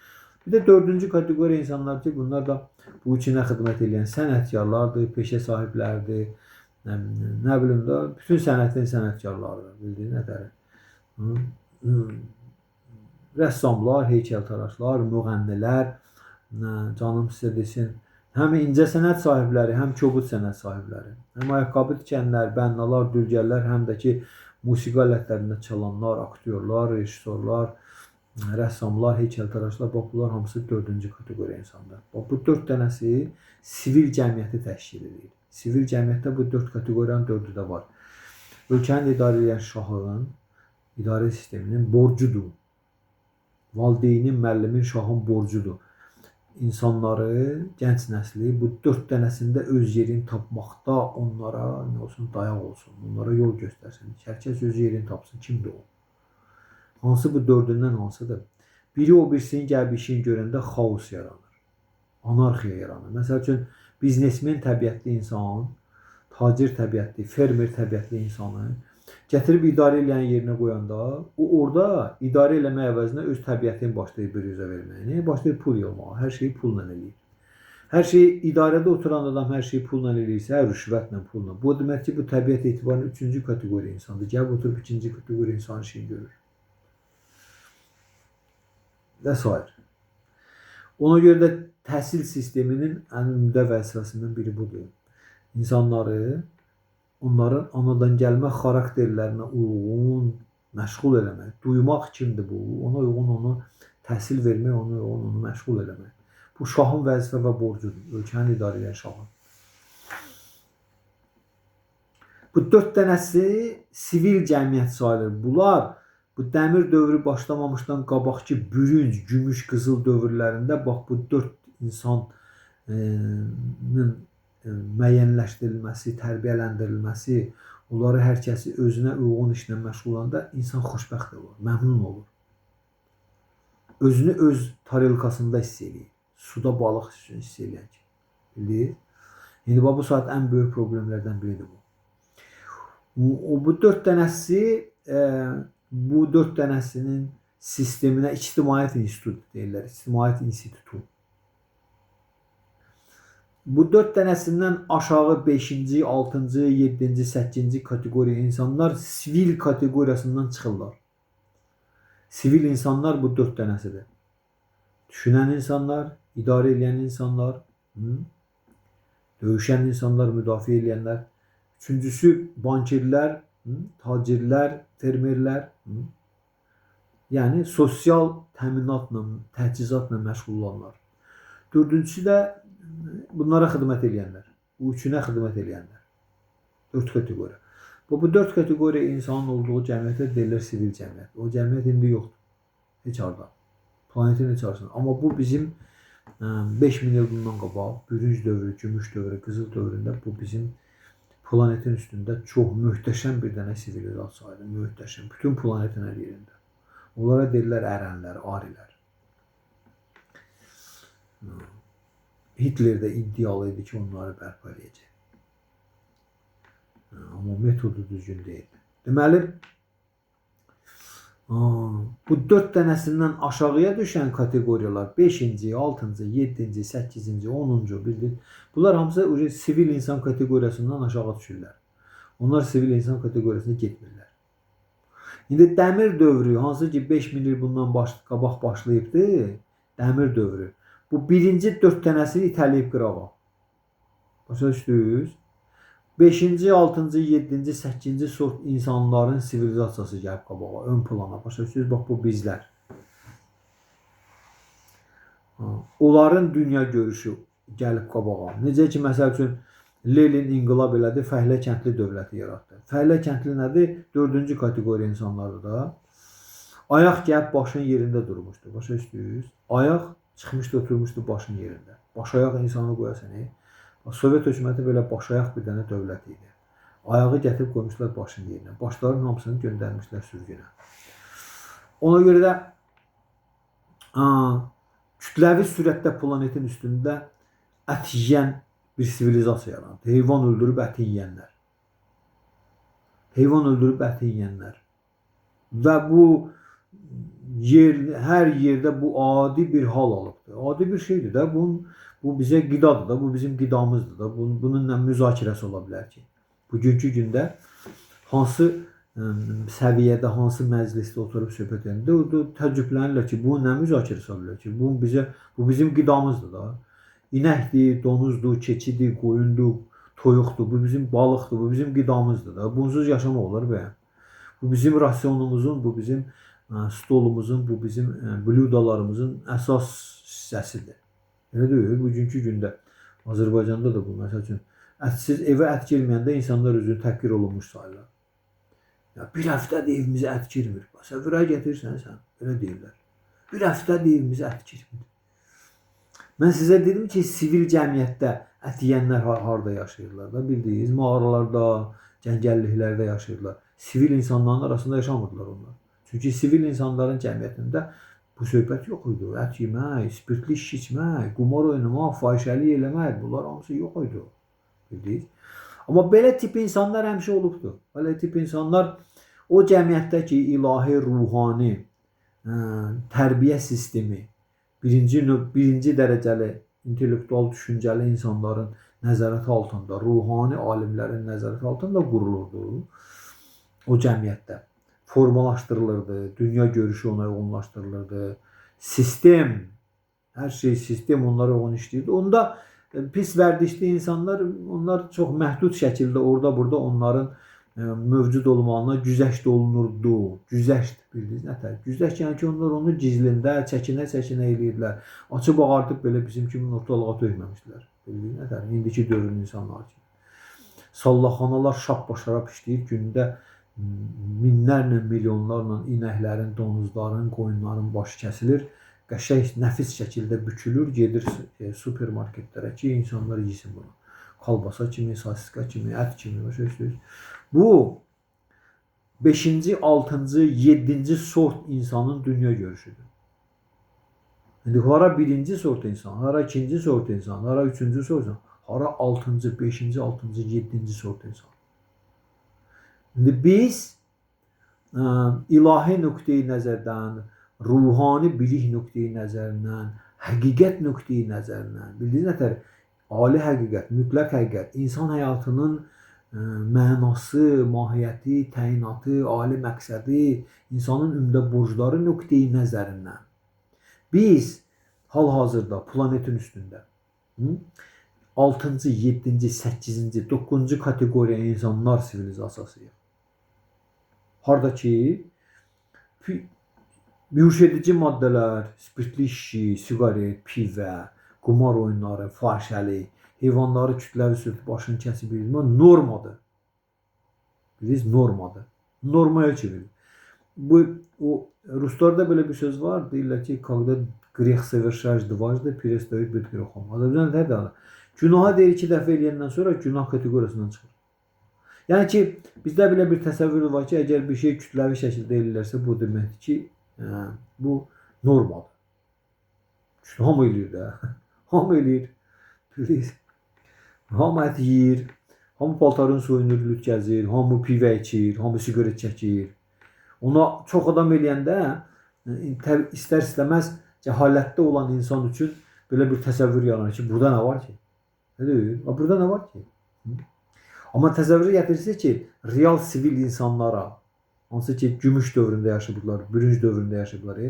Bir də dördüncü kategoriya insanlar ki, bunlar da bu içinə xidmət edən sənətkarlardır, peşə sahibləridir. Nə bilim də, bütün sənətin sənətkarlarıdır. Bildiyiniz nədədir? Rəssamlar, heykəltaraşlar, müğənnilər, canım sizə desin, həm incə sənət sahibləri, həm kobud sənət sahibləri, həm ayaqqabı tikənlər, bənnalar, dülgərlər, həm də ki, musiqi alətlərində çalanlar, aktyorlar, rejissorlar, rəssamlar, heykəltaraşlar, bax, bunlar hamısı dördüncü kategoriya insanlar. Bax, bu dörd dənəsi sivil cəmiyyəti təşkil edir. Sivil cəmiyyətdə bu dörd kateqoriyanın dördü də var. Ölkəni idarə edən şahın, idarə sisteminin borcudur. Valideynin, müəllimin, şahın borcudur. İnsanları, gənc nəsli bu dörd dənəsində öz yerini tapmaqda onlara nə olsun, dayaq olsun, onlara yol göstərsin. Hər kəs öz yerini tapsın, kimdir o? Hansı bu dördündən hansıdır? Biri o birisinin gəlib işini görəndə xaos yaranır, anarxiya yaranır. Məsəl üçün, biznesmen təbiətli insan, tacir təbiətli, fermer təbiətli insanı gətirib idarə edən yerinə qoyanda, o orada idarə eləmək əvəzinə öz təbiətini başlayıb bir üzə verməyə. Başlayıb pul yığmağa, hər şeyi pulla eləyir. Hər şeyi idarədə oturan adam hər şeyi pulla eləyirsə, rüşvətlə, pulla. Bu demək ki, bu təbiət etibarı üçüncü kategoriya insandır. Gəlib oturub ikinci kategoriya insan işini görür. Və s. Ona görə də təhsil sisteminin ən ümdə vəzifəsindən biri budur. İnsanları onların anadan gəlmə xarakterlərinə uyğun məşğul eləmək. Duymaq kimdir bu? Ona uyğun onu təhsil vermək, ona uyğun onu məşğul eləmək. Bu şahın vəzifə və borcudur. Ölkəni idarə edən şahın. Bu dörd dənəsi sivil cəmiyyət sayılır. Bunlar bu dəmir dövrü başlamamışdan qabaqki bürünc, gümüş, qızıl dövrlərində bax bu dörd insanın müəyyənləşdirilməsi, tərbiyələndirilməsi, onları hər kəsi özünə uyğun işlə məşğul olanda insan xoşbəxt olur, məmnun olur. Özünü öz tarelkasında hiss eləyir. Suda balıq hiss eləyən ki. Bilir? İndi bu saat ən böyük problemlərdən biridir bu. Bu dörd dənəsi bu dörd dənəsinin sisteminə İctimaiyyət İnstitutu deyirlər. İctimaiyyət İnstitutu. Bu dörd dənəsindən aşağı 5-ci, 6-cı, 7-ci, 8-ci kategoriya insanlar sivil kategoriyasından çıxırlar. Sivil insanlar bu dörd dənəsidir. Düşünən insanlar, idarə edən insanlar, döyüşən insanlar, müdafiə edənlər. Üçüncüsü bankirlər, tacirlər, fermerlər. Yəni sosial təminatla, təchizatla məşğul olanlar. Dördüncüsü də bunlara xidmət edənlər. Bu üçünə xidmət edənlər. Dörd kategoriya. Bu dörd kategoriya insanın olduğu cəmiyyətə deyilir sivil cəmiyyət. O cəmiyyət indi yoxdur. Heç arada. Planetin heç arasında. Amma bu bizim 5000 il bundan qabaq, bürünc dövrü, gümüş dövrü, qızıl dövründə bu bizim planetin üstündə çox möhtəşəm bir dənə sivilizasiyaydı. Möhtəşəm. Bütün planetin hər yerində. Onlara deyirlər ərənlər, arilər. Hitler də iddialı idi ki, onları bərpa edəcək. Amma metodu düzgün deyil. Deməli, bu dörd dənəsindən aşağıya düşən kategoriyalar 5-ci, 6-cı, 7-ci, 8-ci, 10-cu bildik. Bunlar hamısı sivil insan kategoriyasından aşağı düşürlər. Onlar sivil insan kategoriyasına getmirlər. İndi dəmir dövrü, hansı ki 5000 il bundan qabaq başlayıbdır, dəmir dövrü. Bu birinci dörd dənəsini itələyib qırağa. Başa düşdünüz? 5-ci, 6-cı, 7-ci, 8-ci sort insanların sivilizasiyası gəlib qabağa, ön plana. Başa düşdünüz? Bax, bu bizlər. onların dünya görüşü gəlib qabağa. Necə ki, məsəl üçün, Lenin inqilab elədi, fəhlə kəndli dövləti yaratdı. Fəhlə kəndli nədir? 4-cü kateqoriya insanlardır da. Ayaq gəlib başın yerində durmuşdu. Başa düşdünüz? Ayaq çıxmışdı, oturmuşdu başın yerində. Baş ayaq insanı qoyasan. Sovet hökuməti belə baş ayaq bir dənə dövlət idi. Ayağı gətirib qoymuşlar başın yerinə. Başların hamısını göndərmişlər sürgünə. Ona görə də kütləvi sürətdə planetin üstündə ət yeyən bir sivilizasiya yarandı. Heyvan öldürüb əti yeyənlər. Heyvan öldürüb əti yeyənlər. Və bu hər yerdə bu adi bir hal alıbdır. Adi bir şeydir də. Bu bizə qidadır da. Bu bizim qidamızdır da. Bununla müzakirəsi ola bilər ki. Bugünkü gündə hansı səviyyədə, hansı məclisdə oturub söhbət edəndə təəccüblənirlər ki, bu nə müzakirəsi ola bilər ki? Bu bizim qidamızdır da. İnəkdir, donuzdur, keçidir, qoyundur, toyuqdur, bu bizim balıqdır, bu bizim qidamızdır da. Bunsuz yaşamaq olar bəyəm. Bu bizim rasionumuzun, bu bizim stolumuzun, bu bizim bludalarımızın əsas hissəsidir. Elə deyil, bugünkü gündə Azərbaycanda da bu, məsəl üçün, ətsiz evə ət girməyəndə insanlar özünü təhqir olunmuş sayırlar. Ya, bir həftədir evimizə ət girmir. Səfirə gətirsən sən, elə deyirlər. Bir həftədir evimizə ət girmir. Mən sizə dedim ki, sivil cəmiyyətdə ət yeyənlər harada yaşayırlar da, bildiyiniz mağaralarda, cəngəlliklərdə yaşayırlar. Sivil insanların arasında yaşamırlar onlar. Çünki sivil insanların cəmiyyətində bu söhbət yox idi. Ət yemək, spirtli iş içmək, qumar oynamaq, fahişəlik eləmək, bunlar hamısı yox idi. Bildiniz? Amma belə tip insanlar həmişə olubdur. Belə tip insanlar o cəmiyyətdəki ilahi, ruhani, tərbiyə sistemi, birinci dərəcəli, intellektual, düşüncəli insanların nəzarəti altında, ruhani alimlərin nəzarəti altında qurulurdu. O cəmiyyətdə formalaşdırılırdı, dünya görüşü ona uyğunlaşdırılırdı. Sistem, hər şey sistem onlara uyğun işləyirdi. Onda pis vərdişli insanlar, onlar çox məhdud şəkildə orada-burada onların mövcud olmağına güzəşt olunurdu. Güzəşt, bildiniz nətər? Güzəşt yəni ki, onlar onu gizlində, çəkinə-çəkinə eləyirdilər. Açıb ağardıb belə bizim kimi ortalığa tökməmişdilər. Bildiniz nətər? İndiki dövrün insanları kimi. Sallaxanalar şap-başarab işləyir, gündə minlərlə, milyonlarla inəklərin, donuzların, qoyunların başı kəsilir. Qəşəng, nəfis şəkildə bükülür, gedir supermarketlərə ki, insanlar yesin bunu. Kalbasa kimi, sasiska kimi, ət kimi, başa düşdünüz. Bu 5-ci, 6-cı, 7-ci sort insanın dünya görüşüdür. İndi hara 1-ci sort insan, hara 2-ci sort insan, hara 3-cü sort insan, hara 6-cı, 5-ci, 6-cı, 7-ci sort insan. İndi biz ilahi nöqteyi nəzərdən, ruhani bilik nöqteyi nəzərindən, həqiqət nöqteyi nəzərindən, bildiyiniz nətər? Ali həqiqət, mütləq həqiqət, insan həyatının mənası, mahiyyəti, təyinatı, ali məqsədi, insanın ümdə borcları nöqteyi nəzərindən biz hal-hazırda planetin üstündə 6-cı, 7-ci, 8-ci, 9-cu kateqoriya insanlar sivilizasiyasıyıq. Harada ki, yumuşedici maddələr, spirtli işi, sigaret, pivə, qumar oyunları, fahişəlik, heyvanları kütləvi sürtüb başını kəsib bilmək normadır. Bilirsiniz, normadır. Normaya çevrilir. Ruslarda belə bir söz var, deyirlər ki, когда грех совершаешь дважды, перестает быть грехом. Azərbaycan nədir? Günaha deyir 2 dəfə eləyəndən sonra günah kateqoriyasından çıxır. Yəni ki, bizdə belə bir təsəvvür var ki, əgər bir şey kütləvi şəkildə eləyirlərsə, bu deməkdir ki, bu normadır. Hamı eləyir də. Hamı eləyir. Hamı ət yeyir, hamı paltarın soyunur, lüt gəzir, hamı pivə içir, hamı sigaret çəkir. Ona çox adam eləyəndə istər-istəməz cəhalətdə olan insan üçün belə bir təsəvvür yaranır ki, burada nə var ki? Nə deyir? Burada nə var ki? Amma təsəvvür gətirsək ki, real sivil insanlara, hansı ki, gümüş dövründə yaşayıblar, bürünc dövründə yaşayıblar,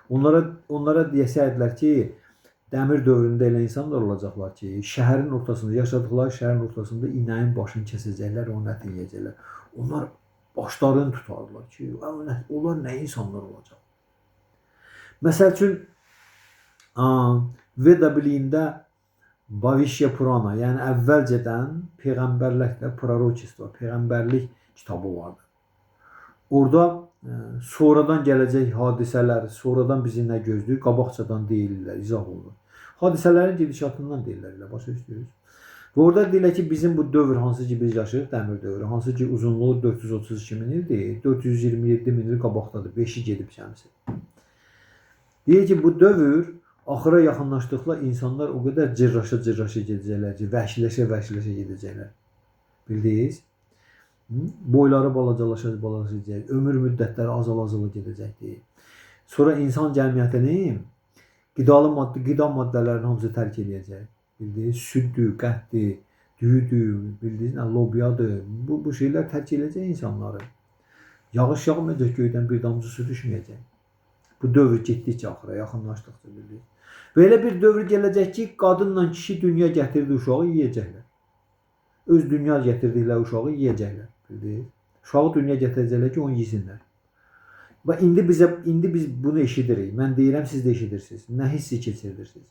onlara deyəsəydilər ki, dəmir dövründə elə insanlar olacaqlar ki, şəhərin ortasında, yaşadıqları şəhərin ortasında inəyin başını kəsəcəklər, onun ətini yeyəcəklər. Onlar başlarını tutarlar ki, onlar nə insanlar olacaq? Məsəl üçün, Veda biliyində Bhavishya Purana, yəni əvvəlcədən peyğəmbərliklə proroçestvo, peyğəmbərlik kitabı vardır. Orada sonradan gələcək hadisələr, sonradan bizi nə gözləyir, qabaqcadan deyirlər, izah olunur. Hadisələrin gedişatından deyirlər, elə başa düşdünüz. Və orada deyirlər ki, bizim bu dövr hansı ki biz yaşayırıq, dəmir dövrü, hansı ki uzunluğu 432 min ildir, 427 min il qabaqdadır, 5-i gedib şəmsi. Deyir ki, bu dövr axıra yaxınlaşdıqla insanlar o qədər cırraşa gedəcəklər ki, vəhşiləşə gedəcəklər. Bildiniz? Boyları balacalaşacaq, ömür müddətləri azala gedəcəkdir. Sonra insan cəmiyyətinin qida maddələrini hamısı tərk edəcək. Bildiniz? Süddür, qəhdir, düyüdür, bildiniz, lobyadır. Bu şeylər tərk edəcək insanları. Yağış yağmayacaq, göydən bir damcı su düşməyəcək. Bu dövr getdikcə axıra yaxınlaşdıqca bildiniz. Belə bir dövr gələcək ki, qadınla kişi dünya gətirdiyi uşağı yeyəcəklər. Öz dünya gətirdikləri uşağı yeyəcəklər. Bildiniz? Uşağı dünya gətirəcəklər ki, onu yesinlər. Və indi biz bunu eşidirik. Mən deyirəm, siz də eşidirsiniz. Nə hissi keçirirsiniz?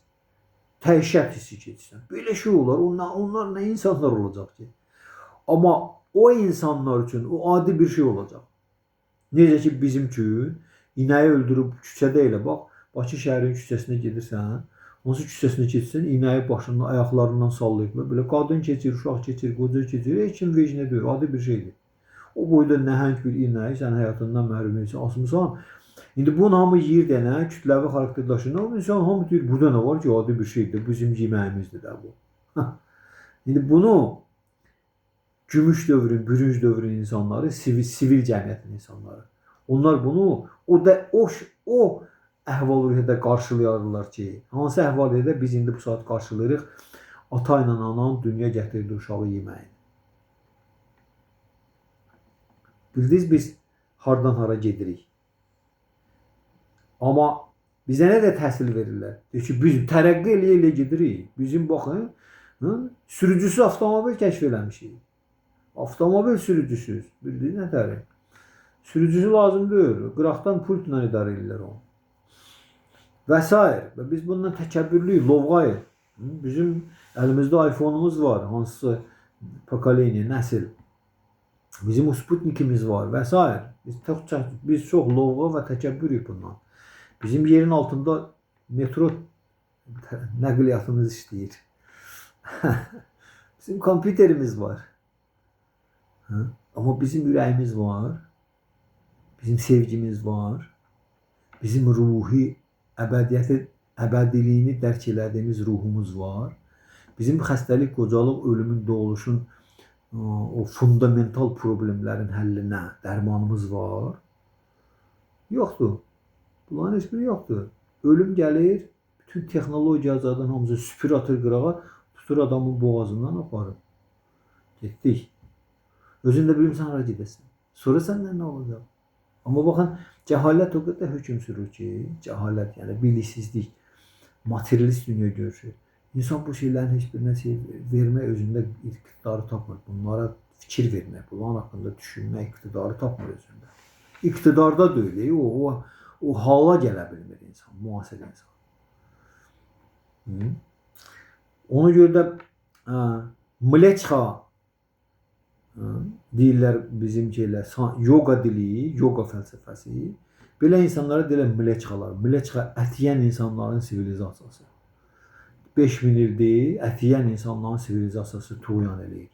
Təşəkkür hissi keçirsən. Belə şey olar. Onlar nə insanlar olacaq ki? Amma o insanlar üçün o adi bir şey olacaq. Necə ki bizim üçün inəyi öldürüb küçədə elə bax, Bakı şəhərinin küçəsinə gedirsən, hansı küçəsinə keçsən, inəyi başından, ayaqlarından sallayıblar. Belə qadın keçir, uşaq keçir, qoca keçir, heç kim vecnə deyir, adi bir şeydir. O boyda nəhəng bir inəyi sən həyatından məhrum etsən, asmısan. İndi bunu hamı yeyir denə, kütləvi xarakterdaşında, insan hamı deyir, burada nə var ki, adi bir şeydir, bizim yeməyimizdir də bu. İndi bunu gümüş dövrün, bürünc dövrün insanları, sivil cəmiyyətin insanları. Onlar bunu o əhval-ruhiyyədə qarşılayarlar ki, hansı əhval-ruhiyyədə biz indi bu saat qarşılayırıq ata ilə ananın dünya gətirdiyi uşağı yeməyini. Bildiniz biz hardan hara gedirik. Amma bizə nə də təhsil verirlər? Deyir ki, biz tərəqqi elə gedirik. Bizim baxın, sürücüsü avtomobil kəşf eləmişik. Avtomobil sürücüsüz. Bildiniz nə tərəq? Sürücüsü lazım deyil. Qıraqdan pultla idarə edirlər onu. Və s. Və biz bundan təkəbbürlüyük, lovğayıq. Bizim əlimizdə iPhone-umuz var, hansısa pokoleniya, nəsil. Bizim Sputnikimiz var və s. Biz çox lovğa və təkəbbürlüyük bundan. Bizim yerin altında metro nəqliyyatımız işləyir. Bizim kompüterimiz var. Amma bizim ürəyimiz var. Bizim sevgimiz var. Bizim ruhi əbədiliyini dərk elədiyimiz ruhumuz var. Bizim xəstəlik, qocalıq, ölümün, doğuluşun o fundamental problemlərin həllinə dərmanımız var. Yoxdur. Bunların heç biri yoxdur. Ölüm gəlir, bütün texnologiyalardan hamısı süpür atır qırağa, tutur adamın boğazından aparır. Getdik. Özün də bilmirsən hara gedəsən. Sonra səndən nə olacaq? Amma baxın, cəhalət o qədər hökm sürür ki, cəhalət, yəni biliksizlik, materialist dünya görüşü. İnsan bu şeylərin heç birinə vermək özündə iqtidarı tapmır. Bunlara fikir vermək, bunların haqqında düşünmək iqtidarı tapmır özündə. İqtidarda deyil, o hala gələ bilmir insan, müasir insan. Ona görə də mleçxa deyirlər bizim şeylər, yoga dili, yoga fəlsəfəsi. Belə insanlara deyirlər mleçxalar. Mleçxa ət yeyən insanların sivilizasiyası. 5000 ildir ət yeyən insanların sivilizasiyası tuğyan eləyir.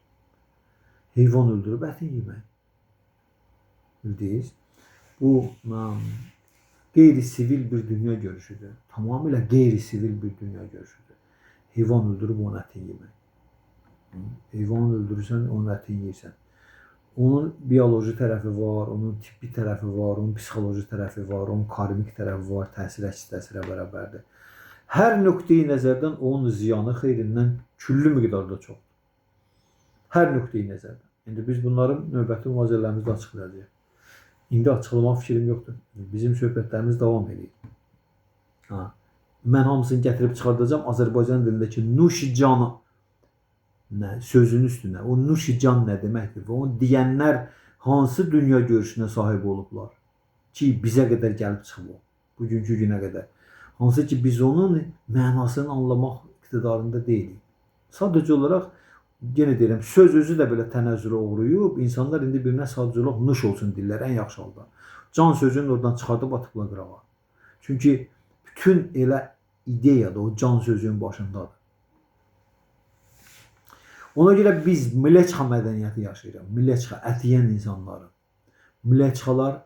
Heyvan öldürüb əti yemək. Bildiniz? Bu qeyri-sivil bir dünya görüşüdür. Tamamilə qeyri-sivil bir dünya görüşüdür. Heyvan öldürüb onun ətini yemək. Heyvanı öldürürsən, onun ətini yeyirsən. Onun bioloji tərəfi var, onun tibbi tərəfi var, onun psixoloji tərəfi var, onun karmik tərəfi var, təsir əks təsirə bərabərdir. Hər nöqteyi nəzərdən onun ziyanı xeyrindən küllü miqdarda çoxdur. Hər nöqteyi nəzərdən. İndi biz bunların növbəti müazirələrimizdə açıqlayacağıq. İndi açıqlamaq fikrim yoxdur. Bizim söhbətlərimiz davam edir. Mən hamısını gətirib çıxardacağım Azərbaycan dilindəki nuşicanı sözün üstünə. O nuşican nə deməkdir? Və onu deyənlər hansı dünya görüşünə sahib olublar ki, bizə qədər gəlib çıxıb o, bugünkü günə qədər. Hansı ki biz onun mənasını anlamaq iqtidarında deyilik. Sadəcə olaraq yenə deyirəm, söz özü də belə tənəzzülə uğrayıb, insanlar indi birinə sadəcə olaraq nuş olsun deyirlər ən yaxşı halda. Can sözünü oradan çıxardıb atıblar qırağa. Çünki bütün elə ideya da o can sözünün başındadır. Ona görə biz Mleçxa mədəniyyəti yaşayırıq. Mleçxa, ət yeyən insanları. Mleçxalar,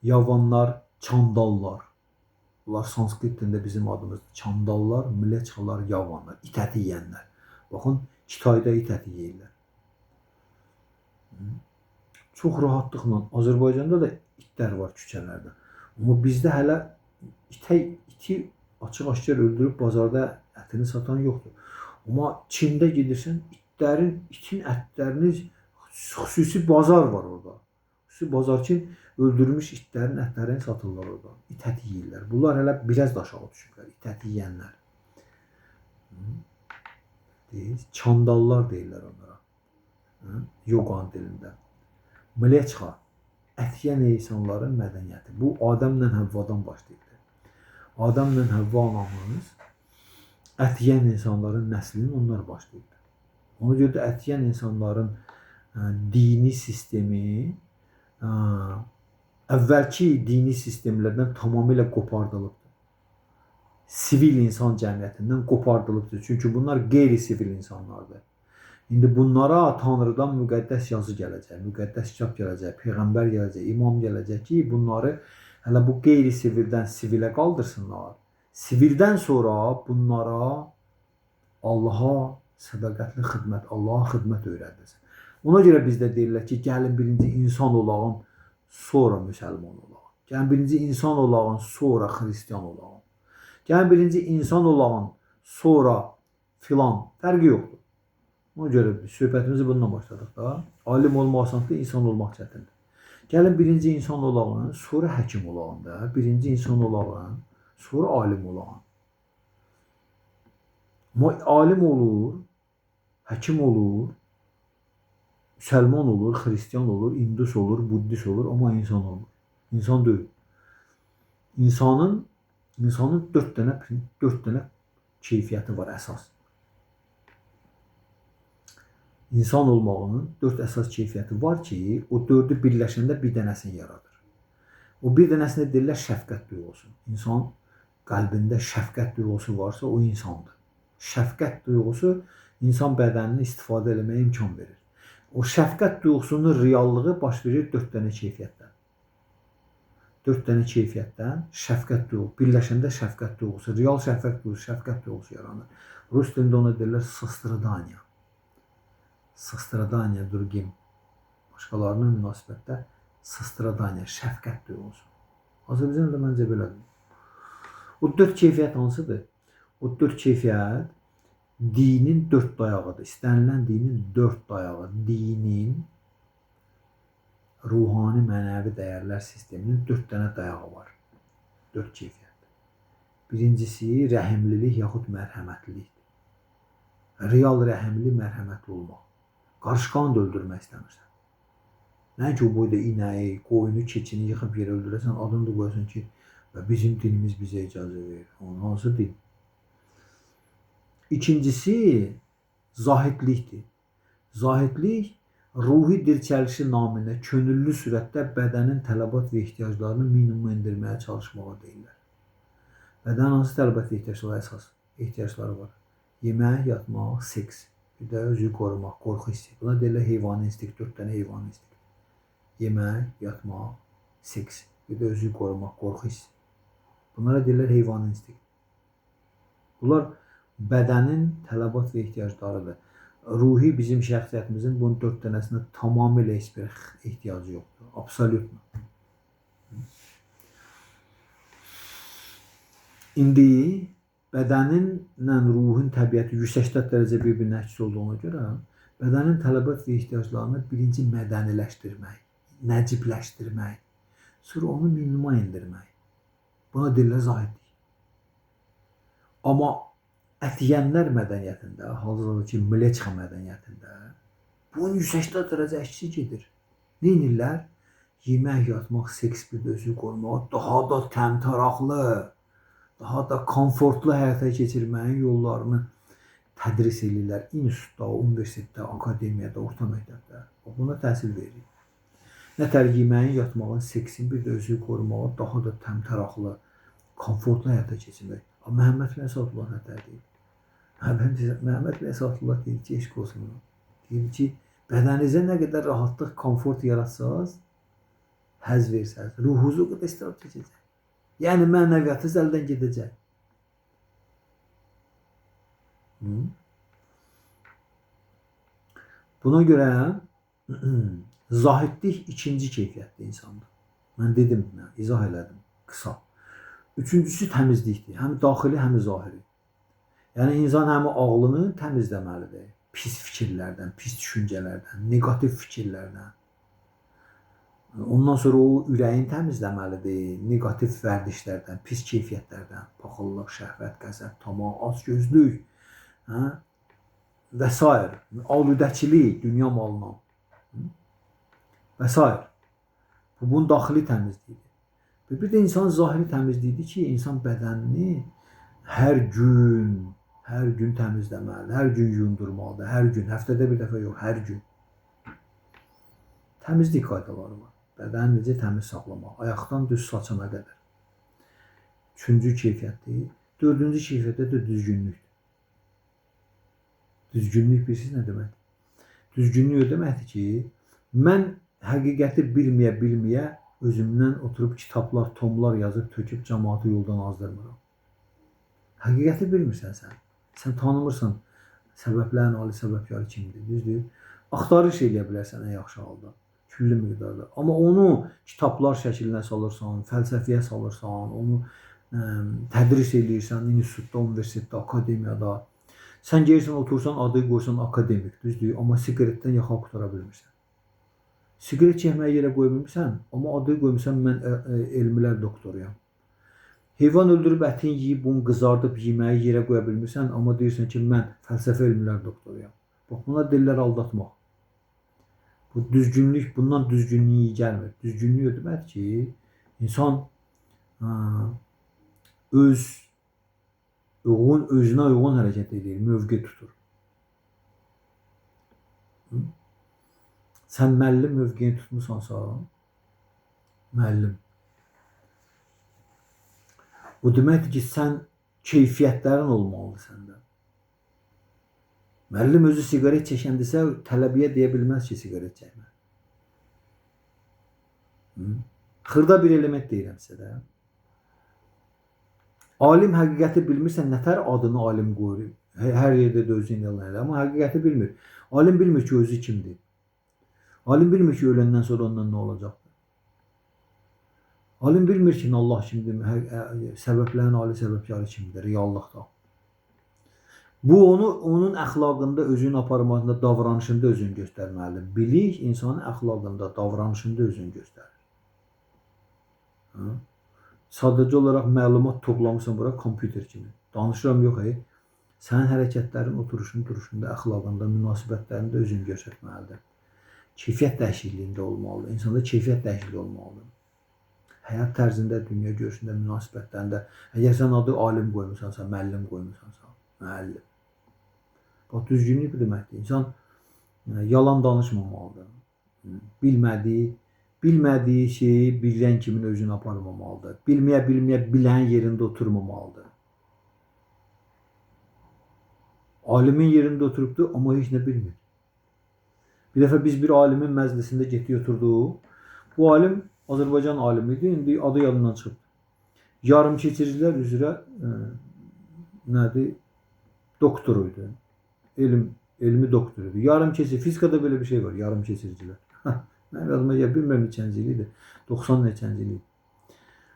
yavanlar, çandallar. Bunlar sanskrit dilində bizim adımızdır. Çandallar, mleçxalar, yavanlar, it əti yeyənlər. Baxın, Kitayda it əti yeyirlər. Çox rahatlıqla. Azərbaycanda da itlər var küçələrdə. Amma bizdə hələ iti açıq-aşkar öldürüb bazarda ətini satan yoxdur. Amma Çində gedirsən, itin ətlərini xüsusi bazar var orada. Xüsusi bazar ki, öldürmüş itlərin ətlərini satırlar orada. İt əti yeyirlər. Bunlar hələ biraz da aşağı düşürlər. İt əti yeyənlər. Çandallar deyirlər onlara. Yoqan dilində. Mleçxa, ət yeyən insanların mədəniyyəti. Bu, Adəmlə Həvvadan başlayır. Adəmlə Həvva anamız ət yeyən insanların nəslinin onlar başlayır. Ona görə də ət yeyən insanların dini sistemi əvvəlki dini sistemlərdən tamamilə qopardılıbdır. Sivil insan cəmiyyətindən qopardılıbdır. Çünki bunlar qeyri-sivil insanlardır. İndi bunlara Tanrıdan müqəddəs yazı gələcək, müqəddəs kitab gələcək, peyğəmbər gələcək, imam gələcək ki, bunları hələ bu qeyri-sivildən sivilə qaldırsınlar. Sivildən sonra bunlara Allaha sədaqətli xidmət, Allaha xidmət öyrədilsin. Ona görə bizdə deyirlər ki, gəlin birinci insan olağın, sonra müsəlman olağın. Gəlin birinci insan olağın, sonra xristiyan olağın. Gəlin birinci insan olağın, sonra filan. Fərqi yoxdur. Ona görə söhbətimizi bununla başladıq da. Alim olmaq asandır, insan olmaq çətindir. Gəlin birinci insan olağın, sonra həkim olağın da. Birinci insan olağın, sonra alim olağın. Amma alim olur, həkim olur, müsəlman olur, xristiyan olur, indus olur, buddist olur, amma insan olur. İnsan deyil. İnsanın dörd dənə keyfiyyəti var əsas. İnsan olmağının 4 əsas keyfiyyəti var ki, o 4-ü birləşəndə bir dənəsini yaradır. O bir dənəsində deyirlər şəfqət duyğusu. İnsan qəlbində şəfqət duyğusu varsa, o insandır. Şəfqət duyğusu insan bədənini istifadə etməyə imkan verir. O şəfqət duyğusunun reallığı baş verir 4 dənə keyfiyyətdən. 4 dənə keyfiyyətdən şəfqət duyğusu, birləşəndə şəfqət duyğusu, real şəfqət duyğusu yaranır. Rus dilində ona deyirlər sostradaniya. Sostradaniya, durgim. Başqalarına münasibətdə sostradaniya, şəfqət duyğusu. Azərbaycanda məncə belədir. O 4 keyfiyyət hansıdır? O 4 keyfiyyət dinin 4 dayağıdır. İstənilən dinin 4 dayağı. Dinin ruhani, mənəvi dəyərlər sisteminin 4 dənə dayağı var. 4 keyfiyyət. Birincisi rəhimlilik yaxud mərhəmətlilikdir. Real rəhimli, mərhəmətli olmaq. Qarışqanı da öldürmək istəmirsən. Nəinki o boyda inəyi, qoyunu, keçini yıxıb yerə öldürəsən, adını da qoyasan ki, bizim dinimiz bizə icazə verir. Onun hansı din? İkincisi zahidlikdir. Zahidlik ruhi dirçəlişi naminə könüllü sürətdə bədənin tələbat və ehtiyaclarını minimuma endirməyə çalışmağa deyirlər. Bədən hansı tələbat və ehtiyacları var? Yemək, yatmaq, seks, bir də özü qorumaq, qorxu hissi. Buna deyirlər heyvani instinkt, 4 dənə heyvani instinkt. Yemək, yatmaq, seks, bir də özü qorumaq, qorxu hissi. Bunlara deyirlər heyvani instinkt. Bunlar bədənin tələbat və ehtiyaclarıdır. Ruhi bizim şəxsiyyətimizin bunun 4 dənəsinə tamamilə heç bir ehtiyacı yoxdur. Absolutno. İndi bədəninlə ruhun təbiəti 180 dərəcə bir-birinə əks olduğuna görə bədənin tələbat və ehtiyaclarını birinci mədəniləşdirmək, nəcibləşdirmək, sonra onu minimuma endirmək. Buna deyirlər zahidlik. Amma ət yeyənlər mədəniyyətində, hazırda Mleçxa mədəniyyətində bunun 180 dərəcə əksi gedir. Nə edirlər? Yemək, yatmaq, seks, bir də özü qorumaq daha da təmtəraqlı, daha da komfortlu həyata keçirməyin yollarını tədris edirlər. İnstitutda, universitetdə, akademiyada, orta məktəbdə. Buna təhsil verir. Nətər yeməyin, yatmağın, seksin, bir də özünü qorumağa daha da təmtəraqlı, komfortlu həyata keçirmək. Amma Məhəmməd bin Əsədullah nətər deyir? Məhəmməd bin Əsədullah deyir ki, eşq olsun. Deyir ki, bədəninizə nə qədər rahatlıq, komfort yaratsaz, həzz versəz, ruhunuzu o qədər istirab çəkəcək. Yəni mənəviyyatınız əldən gedəcək. Buna görə zahidlik ikinci keyfiyyətli insandır. Mən dedim, izah elədim qısa. Üçüncüsü təmizlikdir. Həm daxili, həm zahiri. Yəni insan həm ağlını təmizləməlidir. Pis fikirlərdən, pis düşüncələrdən, negativ fikirlərdən. Ondan sonra o ürəyin təmizləməlidir. Negativ vərdişlərdən, pis keyfiyyətlərdən, paxıllıq, şəhvət, qəzəb, tamah, açgözlük, və s. aludəçilik, dünya malına və s. Bu, bunun daxili təmizliyidir. Bir də insanın zahiri təmizliyidir ki, insan bədənini hər gün təmizləməlidir, hər gün yuyundurmalıdır, hər gün, həftədə bir dəfə yox, hər gün. Təmizlik qaydaları var. Bədəni necə təmiz saxlamaq, ayaqdan düz saçana qədər. Üçüncü keyfiyyətdir. Dördüncü keyfiyyətdə də düzgünlükdür. Düzgünlük bilirsiniz nə deməkdir? Düzgünlük o deməkdir ki, mən həqiqəti bilməyə özümdən oturub kitablar, tomlar yazıb, töküb cəmaatı yoldan azdırmıram. Həqiqəti bilmirsən sən. Sən tanımırsan səbəblərin ali səbəbkarı kimdir, düzdür? Axtarış eləyə bilərsən ən yaxşı halda, külli miqdarda. Amma onu kitablar şəklinə salırsan, fəlsəfiyə salırsan, onu tədris eləyirsən, institutda, universitetdə, akademiyada. Sən gelirsən, otursan, adı qoysan akademik, düzdür? Amma sigaretdən yaxa qutara bilmirsən. Sigaret çəkməyə yerə qoya bilmirsən, amma adı qoymuşsan, mən elmlər doktoruyam. Heyvan öldürüb ətin yiyib, bunu qızardıb yeməyi yerə qoya bilmirsən, amma deyirsən ki, mən fəlsəfə elmlər doktoruyam. Bax, buna deyirlər aldatmaq. Bu düzgünlük, bundan düzgünlüyü gəlmir. Düzgünlük o deməkdir ki, insan özünə uyğun hərəkət edir, mövqe tutur. Sən müəllim mövqeyini tutmusansa, müəllim. Bu deməkdir ki, sən keyfiyyətlərin olmalıdır səndə. Müəllim özü sigaret çəkəndirsə, tələbiyə deyə bilməz ki, sigaret çəkmə. Xırda bir element deyirəm sizə də. Alim həqiqəti bilmirsə, nətər adını alim qoyur? Hər yerdə də özünü yalan elə, amma həqiqəti bilmir. Alim bilmir ki, özü kimdir. Alim bilmir ki, öləndən sonra ondan nə olacaqdır. Alim bilmir ki, Allah kimdir, səbəblərin ali səbəbkarı kimdir, reallıqda. Bu, onun əxlaqında, özünün aparmağında, davranışında özünü göstərməlidir. Bilik insanın əxlaqında, davranışında özünü göstərir. Sadəcə olaraq məlumat toplamısan bura, kompüter kimi. Danışıram yox, sənin hərəkətlərin, oturuşun, duruşunda, əxlaqında, münasibətlərində özünü göstərməlidir. Keyfiyyət dəyişikliyində olmalıdır. İnsanda keyfiyyət dəyişikliyi olmalıdır. Həyat tərzində, dünya görüşündə, münasibətlərində. Əgər sən adı alim qoymusansa, müəllim qoymusansa, müəllim. Bax, düzgünlük bu deməkdir. İnsan yalan danışmamalıdır. Bilmədiyi şeyi bilən kimin özünü aparmamalıdır. Bilməyə bilən yerində oturmamalıdır. Alimin yerində oturubdur, amma heç nə bilmir. Bir dəfə biz bir alimin məclisində getdik, oturduq. Bu alim Azərbaycan alimi idi, indi adı yadından çıxıb. Yarım keçiricilər üzrə doktoruydu. Elmi doktoruydu. Yarım keçirici, fizikada belə bir şey var, yarım keçiricilər. Mənim yadıma bilmirəm neçənci iliydi, 90 neçənci iliydi.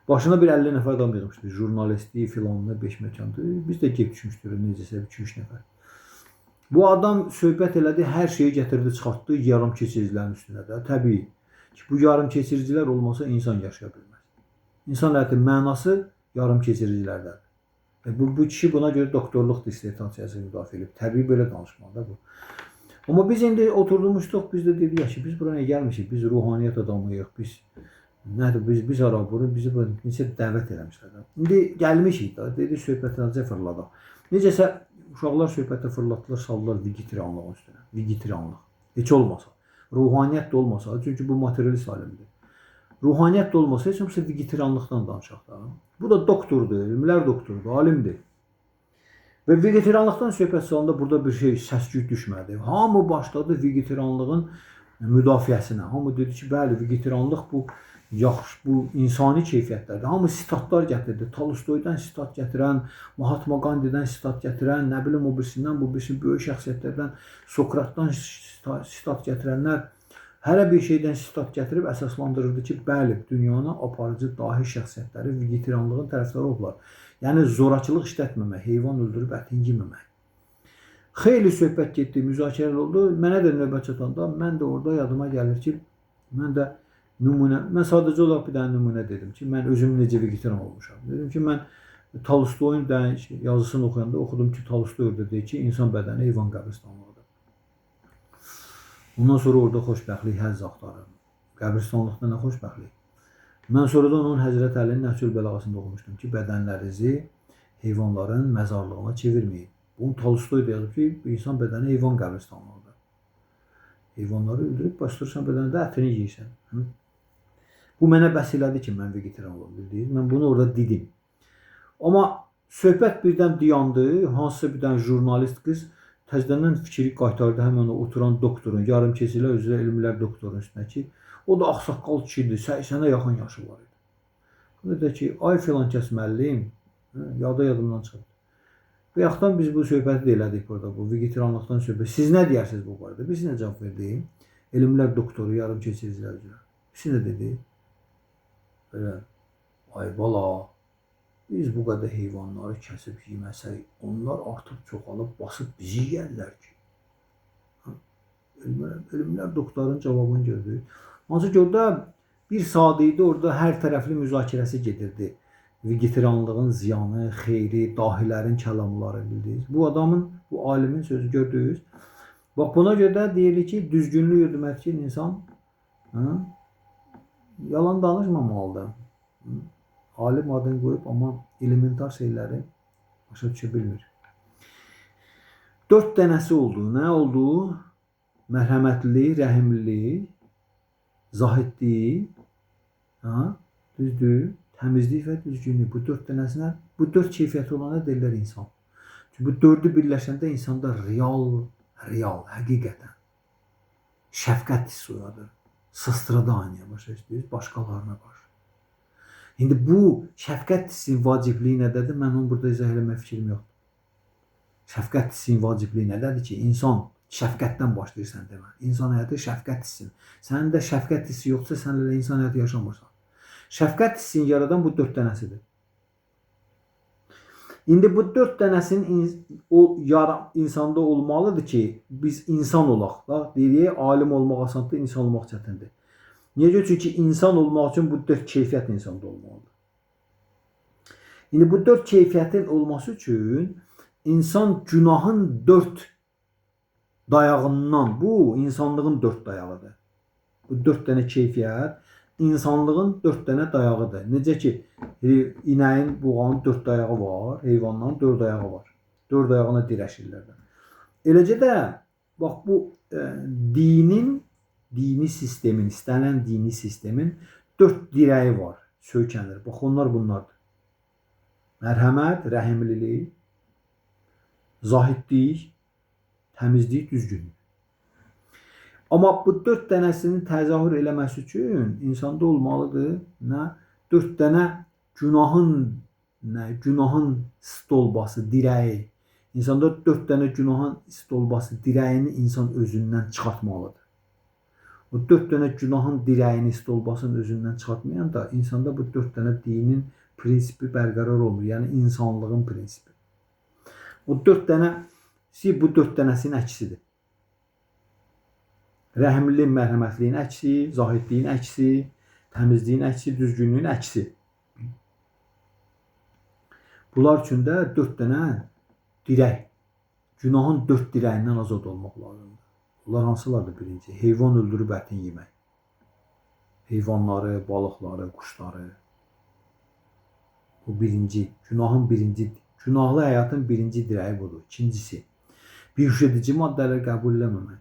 Başına bir 50 nəfər adam yığmışdı, jurnalisti, filanlı, 5 məkandı. Biz də gep düşmüşdür, necəsə 2-3 nəfər. Bu adam söhbət elədi, hər şeyi gətirdi, çıxartdı yarım keçiricilərin üstünə də. Təbii ki, bu yarım keçiricilər olmasa insan yaşaya bilməz. İnsan həyatının mənası yarım keçiricilərdədir. Bu kişi buna görə doktorluq dissertasiyasını müdafiə edib. Təbii belə danışmalıdır bu. Amma biz indi oturmuşduq, biz də dedik ki, biz buraya gəlmişik, biz ruhaniyyət adamıyıq, biz Nədir biz ara bunu bizi bu necə dəvət eləmişlər. İndi gəlmişik da, dedi söhbətlərəcə fırladaq. Necəsə uşaqlar söhbətə fırlatdılar, saldılar vegetarianlığın üstünə. Vegetarianlıq. Heç olmasa, ruhaniyyət də olmasa, çünki bu materialist alimdir. Ruhaniyyət də olmasa, heç olmasa vegetarianlıqdan danışaq da. Bu da doktordur, elmlər doktorudur, alimdir. Və vegetarianlıqdan söhbət salanda burada bir şey səs-küy düşmədi. Hamı başladı vegetarianlığın müdafiəsinə. Hamı dedi ki, bəli, vegetarianlıq bu yaxşı, bu insani keyfiyyətlərdir. Hamı sitatlar gətirdi. Tolstoydan sitat gətirən, Mahatma Gandhi'dən sitat gətirən, nə bilim o birisindən, bu birisi böyük şəxsiyyətlərdən, Sokratdan sitat gətirənlər hər bir şeydən sitat gətirib əsaslandırırdı ki, bəli, dünyanın aparıcı dahi şəxsiyyətləri vegetarianlığın tərəfdarı oldular. Yəni zorakılıq işlətməmək, heyvan öldürüb ətin yeməmək. Xeyli söhbət getdi, müzakirələr oldu. Mənə də növbət çatanda mən də orada yadıma gəlir ki, mən sadəcə olaraq bir dənə nümunə dedim ki, mən özüm necə vegetarian olmuşam. Dedim ki, mən Tolstoyun yazısını oxuyanda oxudum ki, Tolstoy orada deyir ki, insan bədəni heyvan qəbristanlığıdır. Ondan sonra orada xoşbəxtlik, həzz axtarırım. Qəbristanlıqda nə xoşbəxtlik? Mən sonradan onun Həzrət Əlinin Nəhcül Bəlağasında oxumuşdum ki, bədənlərinizi heyvanların məzarlığına çevirməyin. Bunu Tolstoy da yazıb ki, insan bədəni heyvan qəbristanlığıdır. Heyvanları öldürüb bastırırsan bədəndə ətini yeyirsən. Bu mənə bəs elədi ki, mən vegetarian olam, bildiniz. Mən bunu orada dedim. Amma söhbət birdən dayandı. Hansısa bir dənə jurnalist qız təzədən fikri qaytardı həmin o oturan doktorun, yarımkeçilər üzrə elmlər doktorunun üstünə ki, o da ağsaqqal kişidir, 80-ə yaxın yaşı var idi. O da ki, ay filan kəs müəllim, yadımdan çıxdı. Və yaxdan biz bu söhbəti də elədik burada, bu vegetarianlıqdan söhbət. Siz nə deyirsiniz bu barədə? Biz nə cavab verdik? Elmlər doktoru, yarımkeçilər üzrə. Biz nə dedik? Belə, ay bala, biz bu qədər heyvanları kəsib yeməsək, onlar artıq çoxalıb basıb bizi yiyərlər ki. Elmlər doktorun cavabını gördük. Hansı ki, orada bir saat idi, orada hər tərəfli müzakirəsi gedirdi. Vegetarianlığın ziyanı, xeyri, dahilərin kəlamları bildiniz. Bu adamın, bu alimin sözü gördünüz. Bax, buna görə də deyilir ki, düzgünlük demək ki, insan yalan danışmamalıdır. Alim adını qoyub, amma elementar şeyləri başa düşə bilmir. 4 dənəsi oldu. Nə oldu? Mərhəmətlilik, rəhimlilik, zahidlik, düzdür, təmizlik və düzgünlük. Bu 4 dənəsinə, bu 4 keyfiyyəti olana deyirlər insan. Çünki bu 4'ü birləşəndə insanda real, həqiqətən şəfqət hissi oyadır. Sastradaniya başa düşdünüz, başqalarına qarşı. İndi bu şəfqət hissinin vacibliyi nədədir? Mən onu burada izah eləmək fikrim yoxdur. Şəfqət hissinin vacibliyi nədədir ki, insan şəfqətdən başlayırsan demə. İnsan həyatı şəfqət hissin. Sənin də şəfqət hissi yoxsa sən elə insan həyatı yaşamırsan. Şəfqət hissini yaradan bu 4 dənəsidir. İndi bu 4 dənəsinin insanda olmalıdır ki, biz insan olaq da, deyirik, alim olmaq asandır, insan olmaq çətindir. Niyə? Çünki insan olmaq üçün bu 4 keyfiyyət insanda olmalıdır. İndi bu 4 keyfiyyətin olması üçün insan günahın 4 dayağından, bu insanlığın 4 dayağıdır. Bu 4 dənə keyfiyyət insanlığın 4 dənə dayağıdır. Necə ki, inəyin, buğanın 4 dayağı var, heyvanların 4 dayağı var. 4 dayağına dirəşirlər. Eləcə də, bax bu dini sistemin, istənilən dini sistemin 4 dirəyi var, söykənir. Bax, onlar bunlardır. Mərhəmət, rəhimlilik, zahidlik, təmizlik, düzgünlük. Amma bu 4 dənəsinin təzahür eləməsi üçün insanda olmalıdır, 4 dənə günahın stolbası, dirəyi. İnsanda 4 dənə günahın stolbası, dirəyini insan özündən çıxartmalıdır. O 4 dənə günahın dirəyini, stolbasının özündən çıxartmayan da insanda bu 4 dənə dinin prinsipi bərqərar olmur. Yəni insanlığın prinsipi. O 4 dənəsi bu 4 dənəsinin əksidir. Rəhimliliyin, mərhəmətliyin əksi, zahidliyin əksi, təmizliyin əksi, düzgünlüyün əksi. Bunlar üçün də 4 dənə dirək, günahın 4 dirəyindən azad olmaq lazımdır. Bunlar hansılardır? Birinci, heyvan öldürüb ətin yemək. heyvanları, balıqları, quşları. Bu birinci, günahın birinci, günahlı həyatın birinci dirəyi budur. İkincisi, bihuş edici maddələri qəbul eləməmək.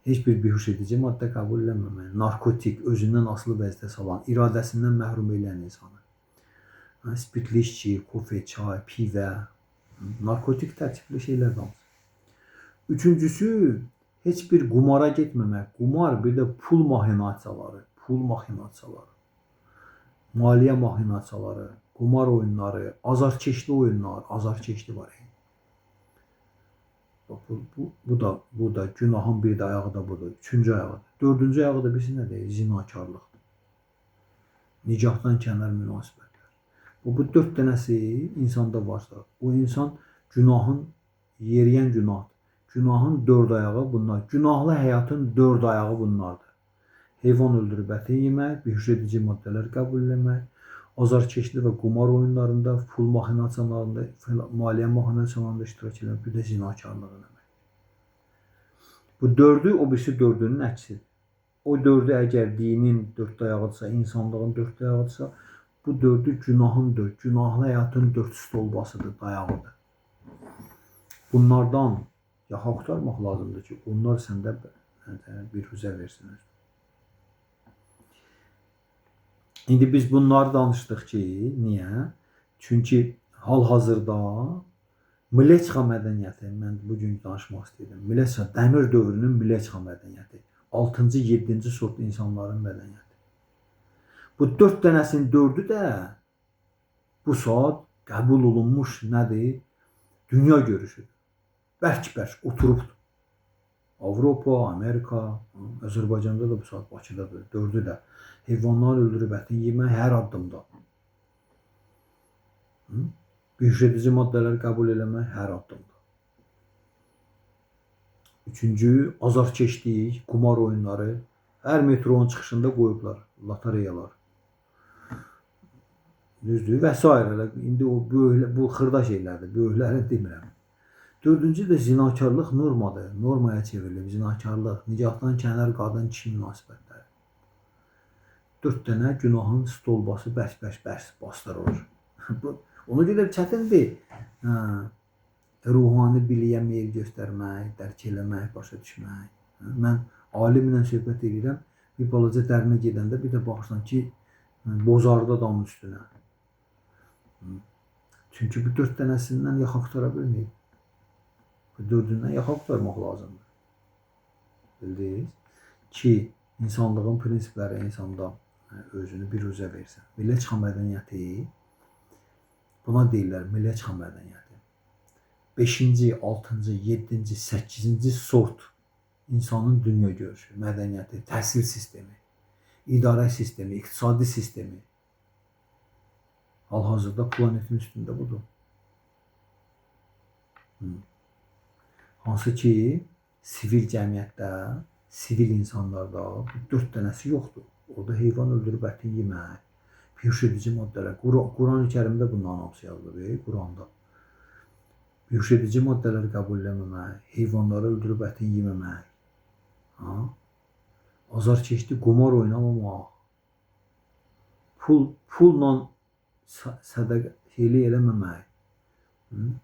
Heç bir bihuş edici maddə qəbul eləməmək. Narkotik, özündən asılı vəziyyətə salan, iradəsindən məhrum edən insanı. Spirtli içki, kofe, çay, pivə, narkotik tərkibli şeylər danışır. Üçüncüsü, heç bir qumara getməmək. Qumar, bir də pul maxinasiyaları, maliyyə maxinasiyaları, qumar oyunları, azarkeşli oyunlar, azarkeşli var. Bu da günahın bir də ayağı da budur. Üçüncü ayağı. Dördüncü ayağı da birisi nədir? Zinakarlıqdır. Nicahdan kənar münasibətlər. Bu dörd dənəsi insanda varsa, o insan günahın, yeriyən günahdır. Günahın dörd ayağı bunlar. Günahlı həyatın dörd ayağı bunlardır. Heyvan öldürüb ətin yemək, bihuş edici maddələr qəbul etmək, azarkeşli və qumar oyunlarında, pul maxinasiyalarında, maliyyə maxinasiyalarında iştirak etmək, bir də zinakarlıq eləmək. Bu dördü, o birisi dördünün əksidir. O dördü əgər dinin dörd ayağıdırsa, insanlığın dörd ayağıdırsa, bu dördü günahın dörd, günahlı həyatın dörd stolbasıdır, dayağıdır. Bunlardan yaxa qurtarmaq lazımdır ki, onlar səndə bir hüzə versin. İndi biz bunları danışdıq ki, niyə? Çünki hal-hazırda Mleçxa mədəniyyəti, mən bugün danışmaq istəyirəm. Mleçxa, dəmir dövrünün Mleçxa mədəniyyəti. 6-cı, 7-ci sort insanların mədəniyyəti. Bu dörd dənəsinin dördü də bu saat qəbul olunmuş nədir? Dünya görüşüdür. Bərk-bərk oturubdur. Avropa, Amerika, Azərbaycanda da bu saat Bakıdadır. Dördü də heyvanları öldürüb ətin yemək hər addımda. Bihuş edici maddələri qəbul eləmək hər addımda. Üçüncü, azarkeşlik, qumar oyunları hər metronun çıxışında qoyublar, lotereyalar. Düzdür və s. İndi bu xırda şeylərdir, böyükləri demirəm. Dördüncü də zinakarlıq normadır, normaya çevrilib. Zinakarlıq, nicahdan kənar qadın kişi münasibətləri. Dörd dənə günahın stolbası bəs bastırılır. Ona görə çətindir. Ruhani biliyə meyil göstərmək, dərk eləmək, başa düşmək. Mən alimlə söhbət edirəm, bir balaca dərinə gedəndə bir də baxırsan ki, bozardı adamın üstünə. Çünki bu dörd dənəsindən yaxa qutara bilməyib. Bu dördündən yaxa qutarmaq lazımdır. Bildiniz? Ki, insanlığın prinsipləri insanda özünü bir üzə versin. Mleçxa mədəniyyəti, buna deyirlər Mleçxa mədəniyyəti. 5-ci, 6-cı, 7-ci, 8-ci sort insanın dünya görüşü, mədəniyyəti, təhsil sistemi, idarə sistemi, iqtisadi sistemi. Hal-hazırda planetin üstündə budur. Hansı ki, sivil cəmiyyətdə, sivil insanlarda bu dörd dənəsi yoxdur. Orada heyvan öldürüb ətin yemək, bihuş edici maddələr. Quran-ı Kərimdə bundan hamısı yazılır, Quranda. Bihuş edici maddələri qəbul eləməmək, heyvanları öldürüb ətin yeməmək, azarkeşli qumar oynamamaq, pulla sədəqəli eləməmək,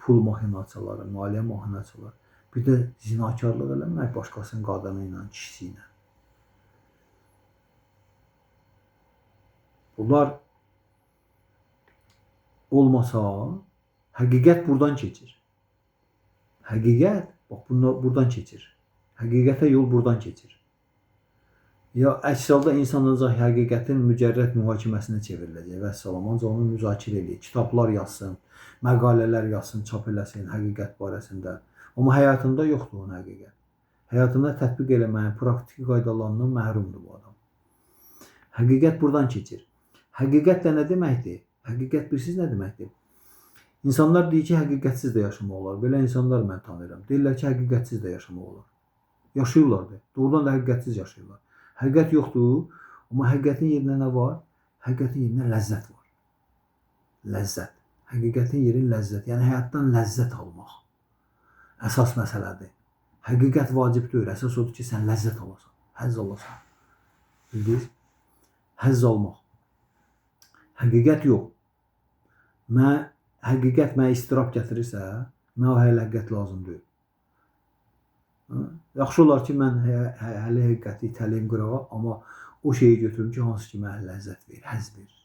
pul maxinasiyaları, maliyyə maxinasiyaları, bir də zinakarlıq eləmək başqasının qadını ilə, kişisi ilə. Bunlar olmasa, həqiqət buradan keçir. Həqiqət, bax, buradan keçir. Həqiqətə yol buradan keçir. Ya əks halda insan ancaq həqiqətin mücərrəd mühakiməsinə çevriləcək və salam, ancaq onu müzakirə eləyir. Kitablar yazsın, məqalələr yazsın, çap eləsin həqiqət barəsində. Amma həyatında yoxdur onun həqiqət. Həyatında tətbiq eləməyin, praktiki qaydalarından məhrumdur bu adam. Həqiqət buradan keçir. Həqiqət də nə deməkdir? Həqiqət bilirsiniz nə deməkdir? İnsanlar deyir ki, həqiqətsiz də yaşamaq olar. Belə insanlar mən tanıyıram. Deyirlər ki, həqiqətsiz də yaşamaq olar. Yaşayırlar da. Doğrudan da həqiqətsiz yaşayırlar. Həqiqət yoxdur, amma həqiqətin yerinə nə var? Həqiqətin yerinə ləzzət var. Ləzzət. Həqiqətin yeri ləzzət. Yəni həyatdan ləzzət almaq. Əsas məsələdir. Həqiqət vacib deyil. Əsas odur ki, sən ləzzət alasan, həzz alasan. Bildiniz? Həzz almaq. Həqiqət yox. Həqiqət mənə istirab gətirirsə, mənə o həqiqət lazım deyil. Yaxşı olar ki, mən hələ həqiqəti itələyim qırağa, amma o şeyi götürüm ki, hansı ki, mənə ləzzət verir, həzz verir.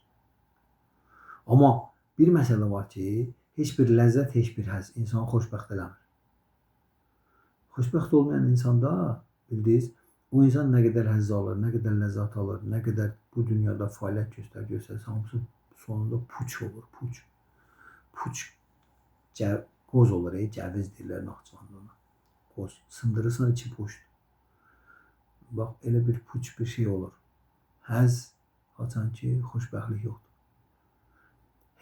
Amma bir məsələ var ki, heç bir ləzzət, heç bir həzz insanı xoşbəxt eləmir. Xoşbəxt olmayan insanda, bildiniz, o insan nə qədər həzz alır, nə qədər ləzzət alır, nə qədər bu dünyada fəaliyyət göstərsə, hamısı sonunda puç olur, puç. Puç, qoz olur, cəviz deyirlər Naxçıvanda ona. Qoz, sındırırsan içi boşdur. Bax, elə bir puç bir şey olur. Həzz, açan ki, xoşbəxtlik yoxdur.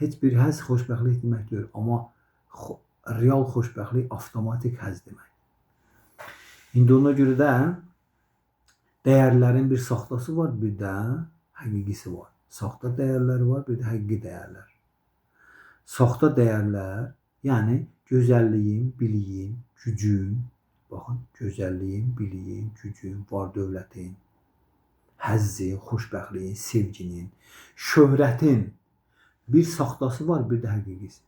Heç bir həzz xoşbəxtlik demək deyil, amma real xoşbəxtlik avtomatik həzz demək. İndi ona görə də dəyərlərin bir saxtası var, bir də həqiqisi var. Saxta dəyərlər var, bir də həqiqi dəyərlər. Saxta dəyərlər, yəni gözəlliyin, biliyin, gücün, baxın, gözəlliyin, biliyin, gücün, var-dövlətin, həzzin, xoşbəxtliyin, sevginin, şöhrətin bir saxtası var, bir də həqiqisi.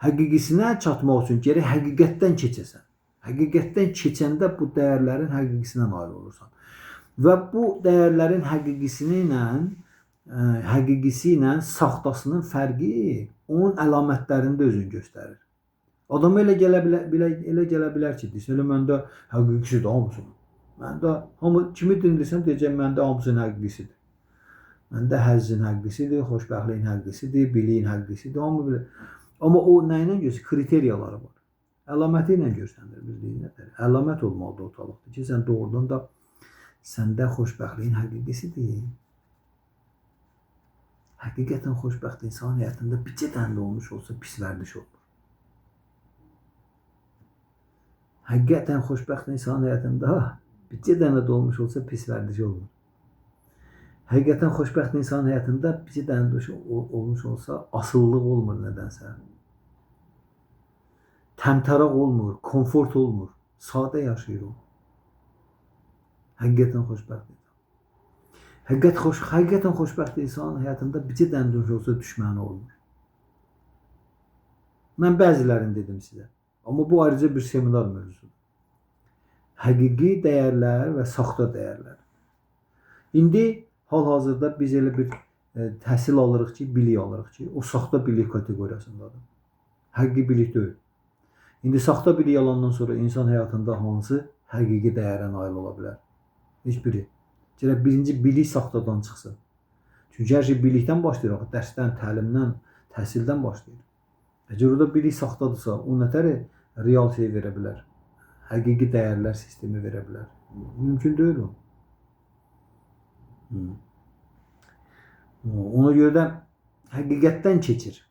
Həqiqisinə çatmaq üçün gərək həqiqətdən keçəsən. Həqiqətdən keçəndə bu dəyərlərin həqiqisinə nail olursan. Və bu dəyərlərin həqiqisi ilə saxtasının fərqi onun əlamətlərində özünü göstərir. Adama elə gələ bilər ki, deyirsən, məndə həqiqisidir hamısının. Məndə, kimi dindirsən, deyəcək, məndə hamısının həqiqisidir. Məndə həzzin həqiqisidir, xoşbəxtliyin həqiqisidir, biliyin həqiqisidir, hamı bilir. Amma o nə ilə göstərir? Kriteriyaları var. Əlaməti ilə göstərir, bildiyiniz nədir? Əlamət olmalıdır ortalıqda ki, sən doğrudan da səndə xoşbəxtliyin həqiqisidir. Həqiqətən xoşbəxt insan həyatında bircə dənə də olmuş olsa pis vərdiş olur. Həqiqətən xoşbəxt insan həyatında bircə dənə də olmuş olsa pis vərdiş olur. Həqiqətən xoşbəxt insan həyatında bircə dənə də olmuş olsa asıllıq olmur nədənsə. Təmtəraq olmur, komfort olmur, sadə yaşayır o. Həqiqətən xoşbəxt insan. Həqiqətən xoşbəxt insan həyatında bircə dənə də olsa düşməni olmur. Mən bəzilərini dedim sizə. Amma bu ayrıca bir seminar mövzusudur. Həqiqi dəyərlər və saxta dəyərlər. İndi hal-hazırda biz elə bir təhsil alırıq ki, bilik alırıq ki, o saxta bilik kateqoriyasındadır. Həqiqi bilik deyil. İndi saxta bilik alandan sonra insan həyatında hansı həqiqi dəyərə nail ola bilər? Heç biri. Gərək birinci bilik saxtadan çıxsın. Çünki hər şey bilikdən başlayır, dərsdən, təlimdən, təhsildən başlayır. Əgər orada bilik saxtadırsa, o nətər real şey verə bilər? Həqiqi dəyərlər sistemi verə bilər. Mümkün deyil o. Ona görə də həqiqətdən keçir.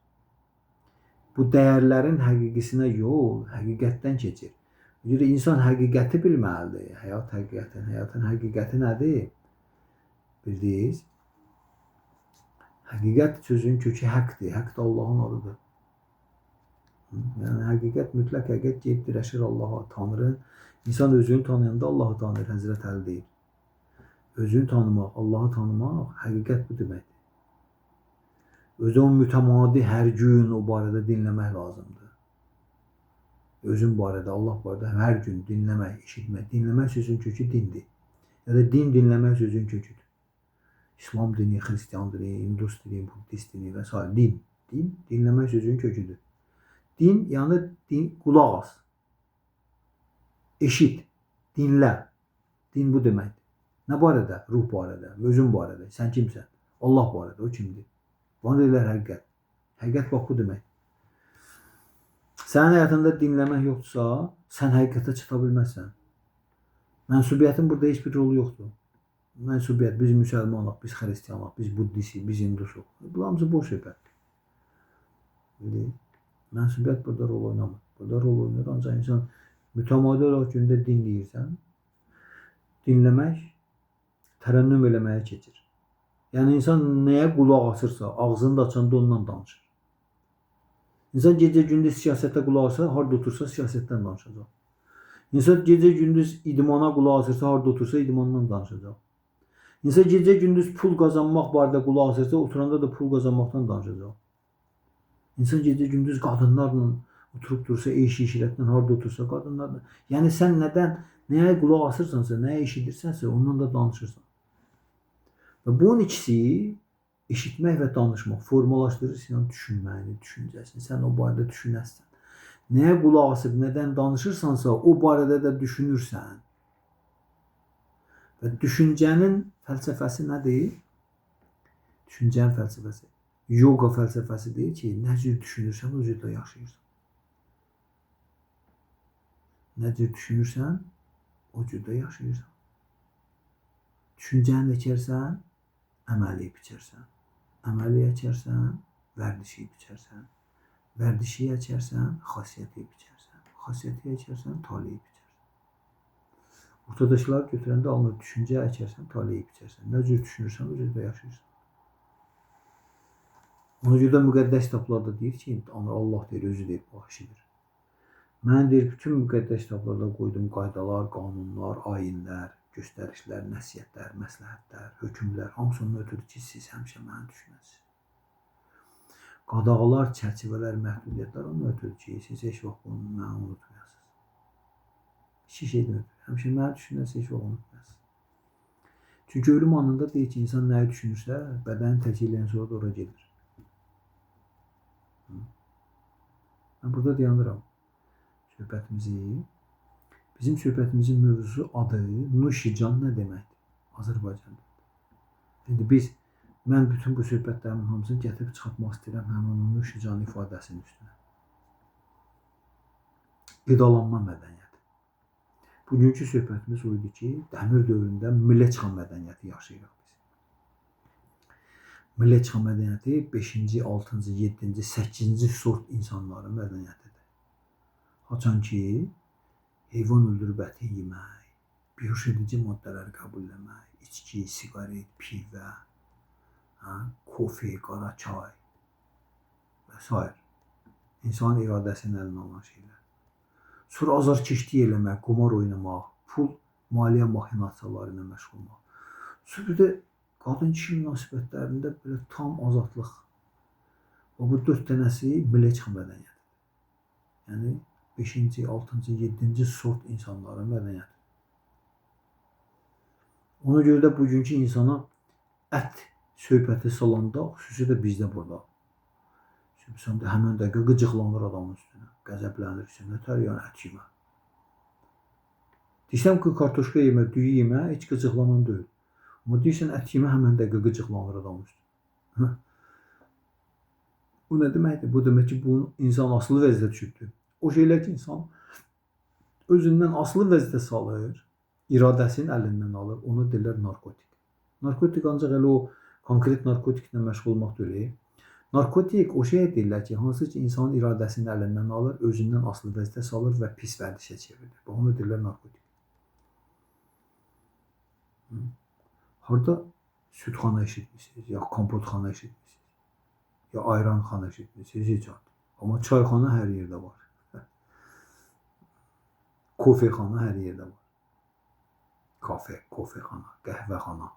Bu dəyərlərin həqiqisinə yol, həqiqətdən keçir. Ona görə insan həqiqəti bilməlidir. Həyatın həqiqəti nədir? Bildiniz? Həqiqət sözün kökü həqdir. Həq də Allahın adıdır. Yəni həqiqət, mütləq həqiqət gedib dirəşir Allaha, Tanrı. İnsan özünü tanıyanda Allahı tanır, Həzrət Əli deyir. Özünü tanımaq, Allahı tanımaq, həqiqət bu deməkdir. Özü o mütəmadi hər gün o barədə dinləmək lazımdır. Özün barədə, Allah barədə hər gün dinləmək, eşitmək. Dinləmək sözün kökü dindir. Ya da din dinləmək sözün köküdür. İslam dini, Xristiyan dini, Hindus dini, Buddhist dini və s. Din. Din dinləmək sözün köküdür. Din, yəni qulaq as. Eşit, dinlə. Din bu deməkdir. Nə barədə? Ruh barədə, özün barədə. Sən kimsən? Allah barədə, o kimdir? Bana deyirlər həqiqət. Həqiqət bax bu demək. Sənin həyatında dinləmək yoxdursa, sən həqiqətə çata bilməzsən. Mənsubiyyətin burada heç bir rolu yoxdur. Mənsubiyyət, biz müsəlmanıq, biz xristiyanıq, biz buddhistik, biz hindusuq. Bu hamısı boş söhbətdir. Mənsubiyyət burada rol oynamır. Burada rol oynayır, ancaq insan mütəmadi olaraq gündə dinləyirsən, dinləmək tərənnüm eləməyə keçir. Yəni insan nəyə qulaq asırsa, ağzını da açanda ondan danışır. İnsan gecə gündüz siyasətə qulaq asır, harada otursa siyasətdən danışacaq. İnsan gece gündüz idmana qulaq asırsa, harda otursa idmandan danışacaq. İnsan gece gündüz pul qazanmaq barədə qulaq asırsa, oturanda da pul qazanmaqdan danışacaq. İnsan gece gündüz qadınlarla oturup dursa, eşi-işrətlə harda otursa qadınlarla. Yəni sən nəyə qulaq asırsansa, nəyə eşidirsənsə, ondan da danışırsan. Və bunun ikisi eşitmək və danışmaq formalaşdırır sən düşünməyini, düşüncəsini. Sən o barədə düşünəsən. Nəyə qulaq asıb, nədən danışırsansa, o barədə də düşünürsən. Və düşüncənin fəlsəfəsi nədir? Düşüncənin fəlsəfəsi. Yoga fəlsəfəsi deyir ki, nə cür düşünürsən, o cür də yaşayırsan. Nə cür düşünürsən, o cür də yaşayırsan. Düşüncəni əkərsən, əməli biçərsən. Əməli əkərsən, vərdişi biçərsən. Vərdişi əkərsən, xasiyyəti biçərsən. Xasiyyəti əkərsən, taleyi biçərsən. Ortadaşlar götürəndə alınır, düşüncə əkərsən, taleyi biçərsən. Nə cür düşünürsən, o cür də yaşayırsan. Ona görə də müqəddəs kitablarda deyir ki, Allah deyir, özü deyir, bağışıdır. Mən deyir, bütün müqəddəs kitablarda qoyduğum qaydalar, qanunlar, ayinlər, göstərişlər, nəsiyyətlər, məsləhətlər, hökmlər, hamısının ötürü ki, siz həmişə məni düşünəsiniz. Qadağalar, çərçivələr, məhdudiyyətlər onun ötürü ki, siz heç vaxt bunu məni unutmayasınız. İki şeydən ötürü. Həmişə məni düşünəsiniz, heç vaxt unutmayasınız. Çünki ölüm anında deyir ki, insan nəyi düşünürsə, bədəni tərk eləyən sonra da ora gedir. Mən burada dayanıram söhbətimizi. Bizim söhbətimizin mövzusu adı Nuşican nə deməkdir? Azərbaycanda. İndi mən bütün bu söhbətlərimin hamısını gətirib çıxartmaq istəyirəm həmin o Nuşican ifadəsinin üstünə. Qidalanma mədəniyyəti. Bugünkü söhbətimiz o idi ki, dəmir dövründə Mleçxa mədəniyyəti yaşayırıq biz. Mleçxa mədəniyyəti 5-ci, 6-cı, 7-ci, 8-ci sort insanların mədəniyyətidir. Haçan ki, heyvan öldürüb əti yemək, bioşedici maddələr qəbul etmək, içki, siqaret, pivə, kofe, qara çay və s. İnsanın iradəsinin əlinə alan şeylər. Sonra azarkeşlik eləmək, qumar oynamaq, pul maliyyə maxinasiyaları ilə məşğul olmaq. Sonra bir də qadın-kişi münasibətlərində belə tam azadlıq. Və bu 4 dənəsi Mleçxa mədəniyyətidir. Yəni 5-ci, 6-cı, 7-ci sort insanların mədəniyyəti. Ona görə də bugünkü insana ət söhbəti salanda, xüsusi də bizdə burada. Sən də həmən dəqiqə qıcıqlanır adamın üstünə, qəzəblənirsən, nətər yəni ət yemə. Deyirsən ki, kartoşka yemə, düyü yemə, heç qıcıqlanan deyil. Amma deyirsən ət yemə, həmən dəqiqə qıcıqlanır adamın üstünə. Bu nə deməkdir? Bu demək ki, bu insan asılı vəziyyətə düşübdür. O şeylər ki, insan özündən asılı vəziyyətə salır, iradəsinin əlindən alır, onu deyirlər narkotik. Narkotik ancaq elə o konkret narkotiklə məşğul olmaq deyil. Narkotik o şey deyirlər ki, hansı ki insanın iradəsinin əlindən alır, özündən asılı vəziyyətə salır və pis vərdişə çevirir. Onu deyirlər narkotik. Harda südxana eşitmişsiniz, ya kompotxana eşitmişsiniz, ya ayranxana eşitmişsiniz, heç ad. Amma çayxana hər yerdə var. Kofexana hər yerdə var. Kafe, kofexana, qəhvəxana.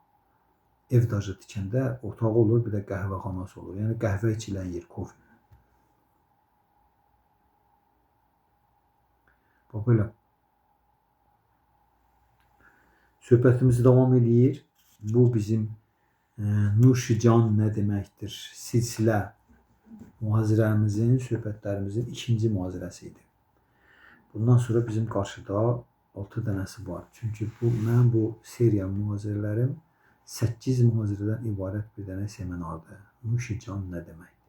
Ev dajı tikəndə otağı olur, bir də qəhvəxanası olur. Yəni qəhvə içilən yer, kofe. Bax belə. Söhbətimiz davam edir. Bu bizim Nuşican nə deməkdir? Silsilə mühazirəmizin, söhbətlərimizin 2-ci mühazirəsi idi. Bundan sonra bizim qarşıda 6 dənəsi var. Çünki mən bu seriya mühazirələrim 8 mühazirədən ibarət bir dənə seminardır. Nuşican nə deməkdir?